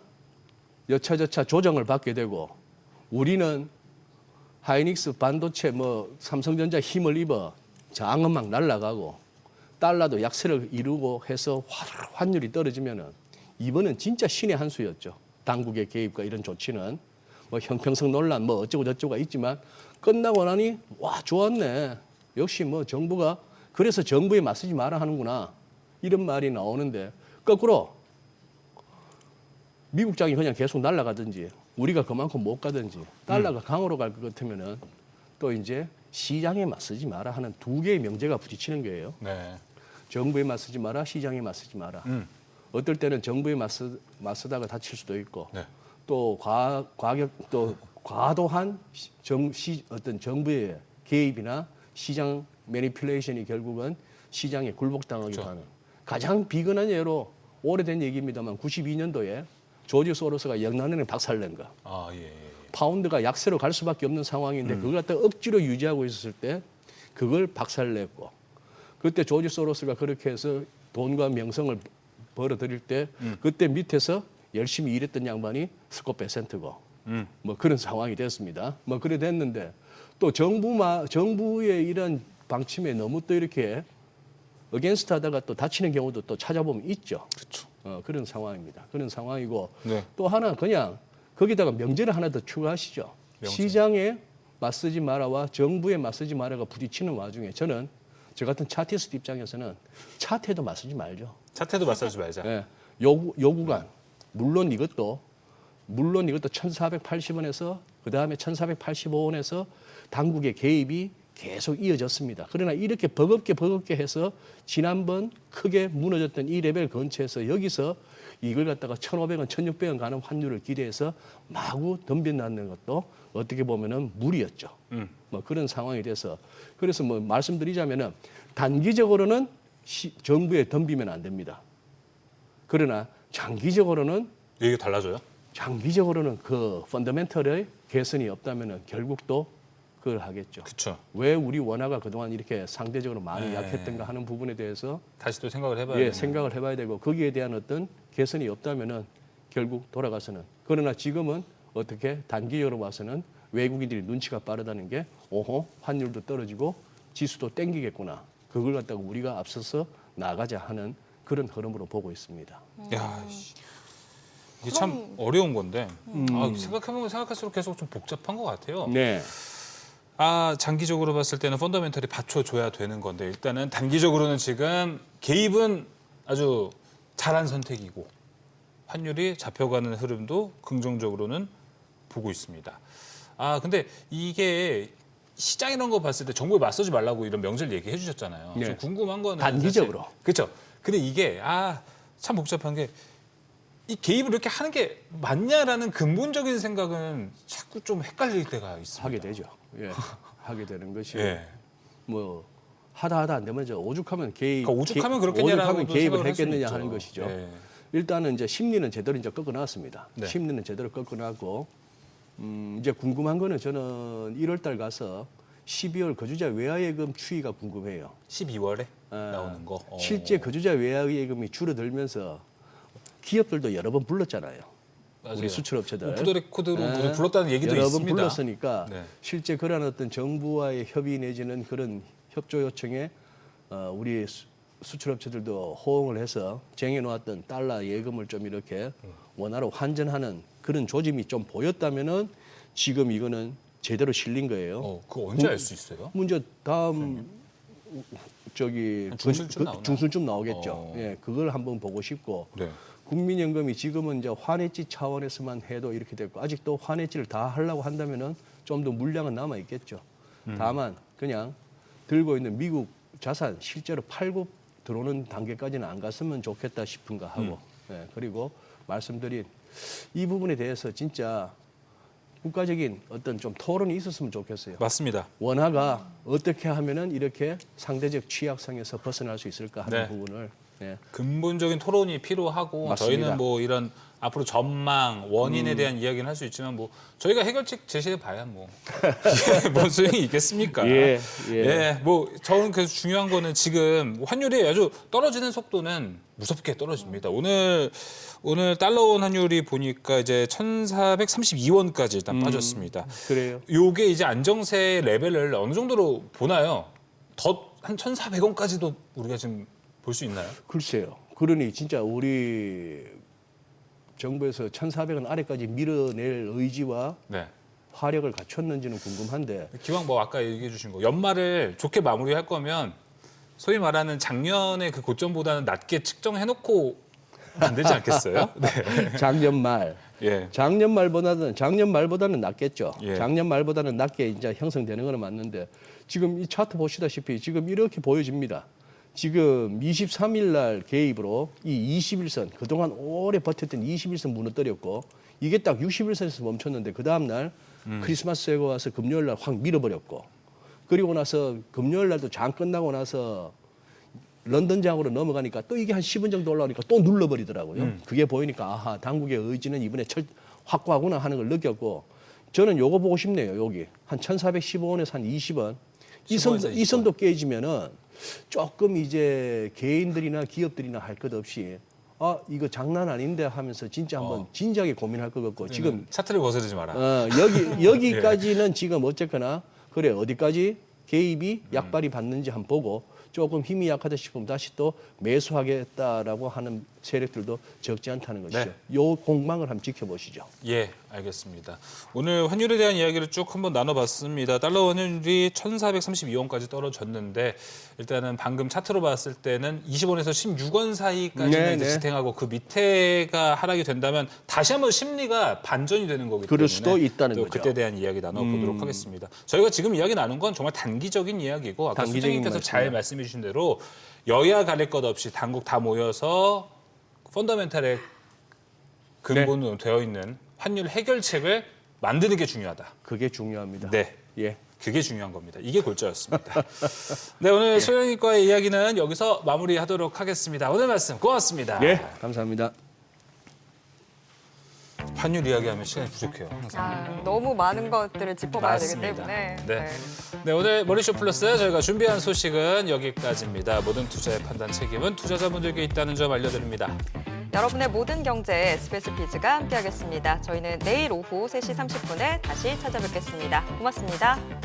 여차저차 조정을 받게 되고 우리는 하이닉스 반도체 뭐 삼성전자 힘을 입어 장은 막 날아가고 달러도 약세를 이루고 해서 환율이 떨어지면은 이번은 진짜 신의 한 수였죠. 당국의 개입과 이런 조치는 뭐 형평성 논란 뭐 어쩌고 저쩌고가 있지만 끝나고 나니 와 좋았네. 역시 뭐 정부가 그래서 정부에 맞서지 마라 하는구나. 이런 말이 나오는데 거꾸로 미국장이 그냥 계속 날아가든지 우리가 그만큼 못 가든지 달러가 강으로 갈 것 같으면은 또 이제 시장에 맞서지 마라 하는 두 개의 명제가 부딪히는 거예요. 네. 정부에 맞서지 마라, 시장에 맞서지 마라. 어떨 때는 정부에 맞서다가 다칠 수도 있고 네. 또 또 과도한 어떤 정부의 개입이나 시장 매니플레이션이 결국은 시장에 굴복당하기도 그렇죠. 하는 가장 비근한 예로 오래된 얘기입니다만 92년도에 조지 소로스가 영란은행 박살낸 거. 아 예. 파운드가 약세로 갈 수밖에 없는 상황인데 그걸 갖다 억지로 유지하고 있었을 때 그걸 박살냈고 그때 조지 소로스가 그렇게 해서 돈과 명성을 벌어들일 때 그때 밑에서 열심히 일했던 양반이 스콧 베센트고 뭐 그런 상황이 됐습니다. 뭐 그래 됐는데 또 정부의 이런 방침에 너무 또 이렇게 어게인스트 하다가 또 다치는 경우도 또 찾아보면 있죠. 그렇죠. 그런 상황입니다. 그런 상황이고 네. 또 하나 그냥 거기다가 명제를 하나 더 추가하시죠. 명제. 시장에 맞서지 마라와 정부에 맞서지 마라가 부딪히는 와중에 저는 저 같은 차티스트 입장에서는 차트에도 맞서지 말죠. 차태도 맞서지 말자. 예, 요구간 물론 이것도 1,480원에서 그 다음에 1,485원에서 당국의 개입이 계속 이어졌습니다. 그러나 이렇게 버겁게 해서 지난번 크게 무너졌던 이 레벨 근처에서 여기서 이걸 갖다가 1,500원, 1,600원 가는 환율을 기대해서 마구 덤벼놨는 것도 어떻게 보면은 무리였죠. 뭐 그런 상황이 돼서 그래서 뭐 말씀드리자면은 단기적으로는 정부에 덤비면 안 됩니다. 그러나 장기적으로는 그 펀더멘털의 개선이 없다면은 결국 또 그걸 하겠죠. 그렇죠. 왜 우리 원화가 그동안 이렇게 상대적으로 많이 네. 약했던가 하는 부분에 대해서 다시 또 생각을 해봐야 예, 되는. 생각을 해봐야 되고 거기에 대한 어떤 개선이 없다면은 결국 돌아가서는 그러나 지금은 어떻게 단기적으로 봐서는 외국인들이 눈치가 빠르다는 게 오호 환율도 떨어지고 지수도 땡기겠구나. 그걸 갖다가 우리가 앞서서 나가자 하는 그런 흐름으로 보고 있습니다. 야, 이게 참 어려운 건데 생각해보면 생각할수록 계속 좀 복잡한 것 같아요. 네. 장기적으로 봤을 때는 펀더멘털이 받쳐줘야 되는 건데 일단은 단기적으로는 지금 개입은 아주 잘한 선택이고 환율이 잡혀가는 흐름도 긍정적으로는 보고 있습니다. 근데 이게 시장 이런 거 봤을 때 정부에 맞서지 말라고 이런 명제를 얘기해 주셨잖아요. 네. 좀 궁금한 거는 단기적으로. 그렇죠. 근데 이게 참 복잡한 게 이 개입을 이렇게 하는 게 맞냐라는 근본적인 생각은 자꾸 좀 헷갈릴 때가 있습니다. 하게 되죠. 예. 하게 되는 것이 예. 뭐 하다 안 되면 오죽하면 개입 그러니까 오죽하면 그렇겠냐라고 오죽하면 개입을 생각을 할 수는 했겠느냐 있죠. 하는 것이죠. 예. 일단은 이제 심리는 제대로 이제 꺾어놨습니다. 네. 심리는 제대로 꺾어놨고 이제 궁금한 거는 저는 1월 달 가서 12월 거주자 외화예금 추이가 궁금해요. 12월에 나오는 거. 실제 거주자 외화예금이 줄어들면서 기업들도 여러 번 불렀잖아요. 맞아요. 우리 수출업체들. 푸드 레코드로 네. 불렀다는 얘기도 여러 있습니다. 번 불렀으니까 네. 실제 그런 어떤 정부와의 협의 내지는 그런 협조 요청에 우리 수출업체들도 호응을 해서 쟁여놓았던 달러 예금을 좀 이렇게 원화로 환전하는 그런 조짐이 좀 보였다면은 지금 이거는 제대로 실린 거예요. 그거 언제 알 수 있어요? 문제 다음 저기 한 중순쯤 나오나요? 중순쯤 나오겠죠. 예, 그걸 한번 보고 싶고 네. 국민연금이 지금은 이제 환해지 차원에서만 해도 이렇게 됐고 아직도 환해지를 다 하려고 한다면은 좀 더 물량은 남아 있겠죠. 다만 그냥 들고 있는 미국 자산 실제로 팔고 들어오는 단계까지는 안 갔으면 좋겠다 싶은가 하고 예, 그리고 말씀드린 이 부분에 대해서 진짜 국가적인 어떤 좀 토론이 있었으면 좋겠어요. 맞습니다. 원화가 어떻게 하면은 이렇게 상대적 취약성에서 벗어날 수 있을까 하는 네. 부분을 예. 근본적인 토론이 필요하고 맞습니다. 저희는 뭐 이런 앞으로 전망, 원인에 대한 이야기는 할 수 있지만 뭐 저희가 해결책 제시해 봐야 뭐 이게 뭔 소용이 있겠습니까? 예, 예. 예, 뭐 저는 그래서 중요한 거는 지금 환율이 아주 떨어지는 속도는 무섭게 떨어집니다. 오늘 달러 원 환율이 보니까 이제 1,432원까지 일단 빠졌습니다. 그래요. 요게 이제 안정세 레벨을 어느 정도로 보나요? 더 한 1,400원까지도 우리가 지금 볼 수 있나요? 글쎄요. 그러니 진짜 우리 정부에서 1,400원 아래까지 밀어낼 의지와 네. 화력을 갖췄는지는 궁금한데 기왕 뭐 아까 얘기해 주신 거 연말을 좋게 마무리할 거면 소위 말하는 작년의 그 고점보다는 낮게 측정해놓고 안 되지 않겠어요? 네. 작년 말 예. 작년 말보다는 낫겠죠. 예. 작년 말보다는 낮게 이제 형성되는 거는 맞는데 지금 이 차트 보시다시피 지금 이렇게 보여집니다. 지금 23일 날 개입으로 이 21선 그동안 오래 버텼던 21선 무너뜨렸고 이게 딱 61선에서 멈췄는데 그 다음 날 크리스마스 에고 와서 금요일 날 확 밀어버렸고 그리고 나서 금요일 날도 장 끝나고 나서 런던 장으로 넘어가니까 또 이게 한 10원 정도 올라오니까 또 눌러버리더라고요. 그게 보이니까 아하 당국의 의지는 이번에 확고하구나 하는 걸 느꼈고 저는 요거 보고 싶네요. 여기 한 1,415원에서 한 20원 이 선도 깨지면은 조금 이제 개인들이나 기업들이나 할 것 없이 이거 장난 아닌데 하면서 진짜 한번 진지하게 고민할 것 같고 지금 차트를 거스르지 마라. 여기까지는 지금 어쨌거나 그래 어디까지 개입이 약발이 받는지 한번 보고 조금 힘이 약하다 싶으면 다시 또 매수하겠다라고 하는 세력들도 적지 않다는 것이죠. 네. 요 공방을 한번 지켜보시죠. 예, 알겠습니다. 오늘 환율에 대한 이야기를 쭉 한번 나눠봤습니다. 달러 환율이 1,432원까지 떨어졌는데 일단은 방금 차트로 봤을 때는 20원에서 16원 사이까지는 네, 이제 네. 지탱하고 그 밑에가 하락이 된다면 다시 한번 심리가 반전이 되는 거기 때문에 그럴 수도 있다는 또 거죠. 그때 대한 이야기 나눠보도록 하겠습니다. 저희가 지금 이야기 나눈 건 정말 단기적인 이야기고 아까 단기적인 수장님께서 잘 말씀이요. 말씀해 주신 대로 여야 가릴 것 없이 당국 다 모여서 펀더멘탈에 근본으로 되어 있는 환율 해결책을 만드는 게 중요하다. 그게 중요합니다. 네. 예. 그게 중요한 겁니다. 이게 골자였습니다. 네, 오늘 소영이과의 이야기는 여기서 마무리하도록 하겠습니다. 오늘 말씀 고맙습니다. 예. 감사합니다. 환율 이야기하면 시간이 부족해요. 항상. 너무 많은 것들을 짚어봐야 맞습니다. 되기 때문에. 네. 네, 오늘 머니쇼 플러스 저희가 준비한 소식은 여기까지입니다. 모든 투자의 판단 책임은 투자자분들께 있다는 점 알려드립니다. 여러분의 모든 경제 SBS 비즈가 함께하겠습니다. 저희는 내일 오후 3시 30분에 다시 찾아뵙겠습니다. 고맙습니다.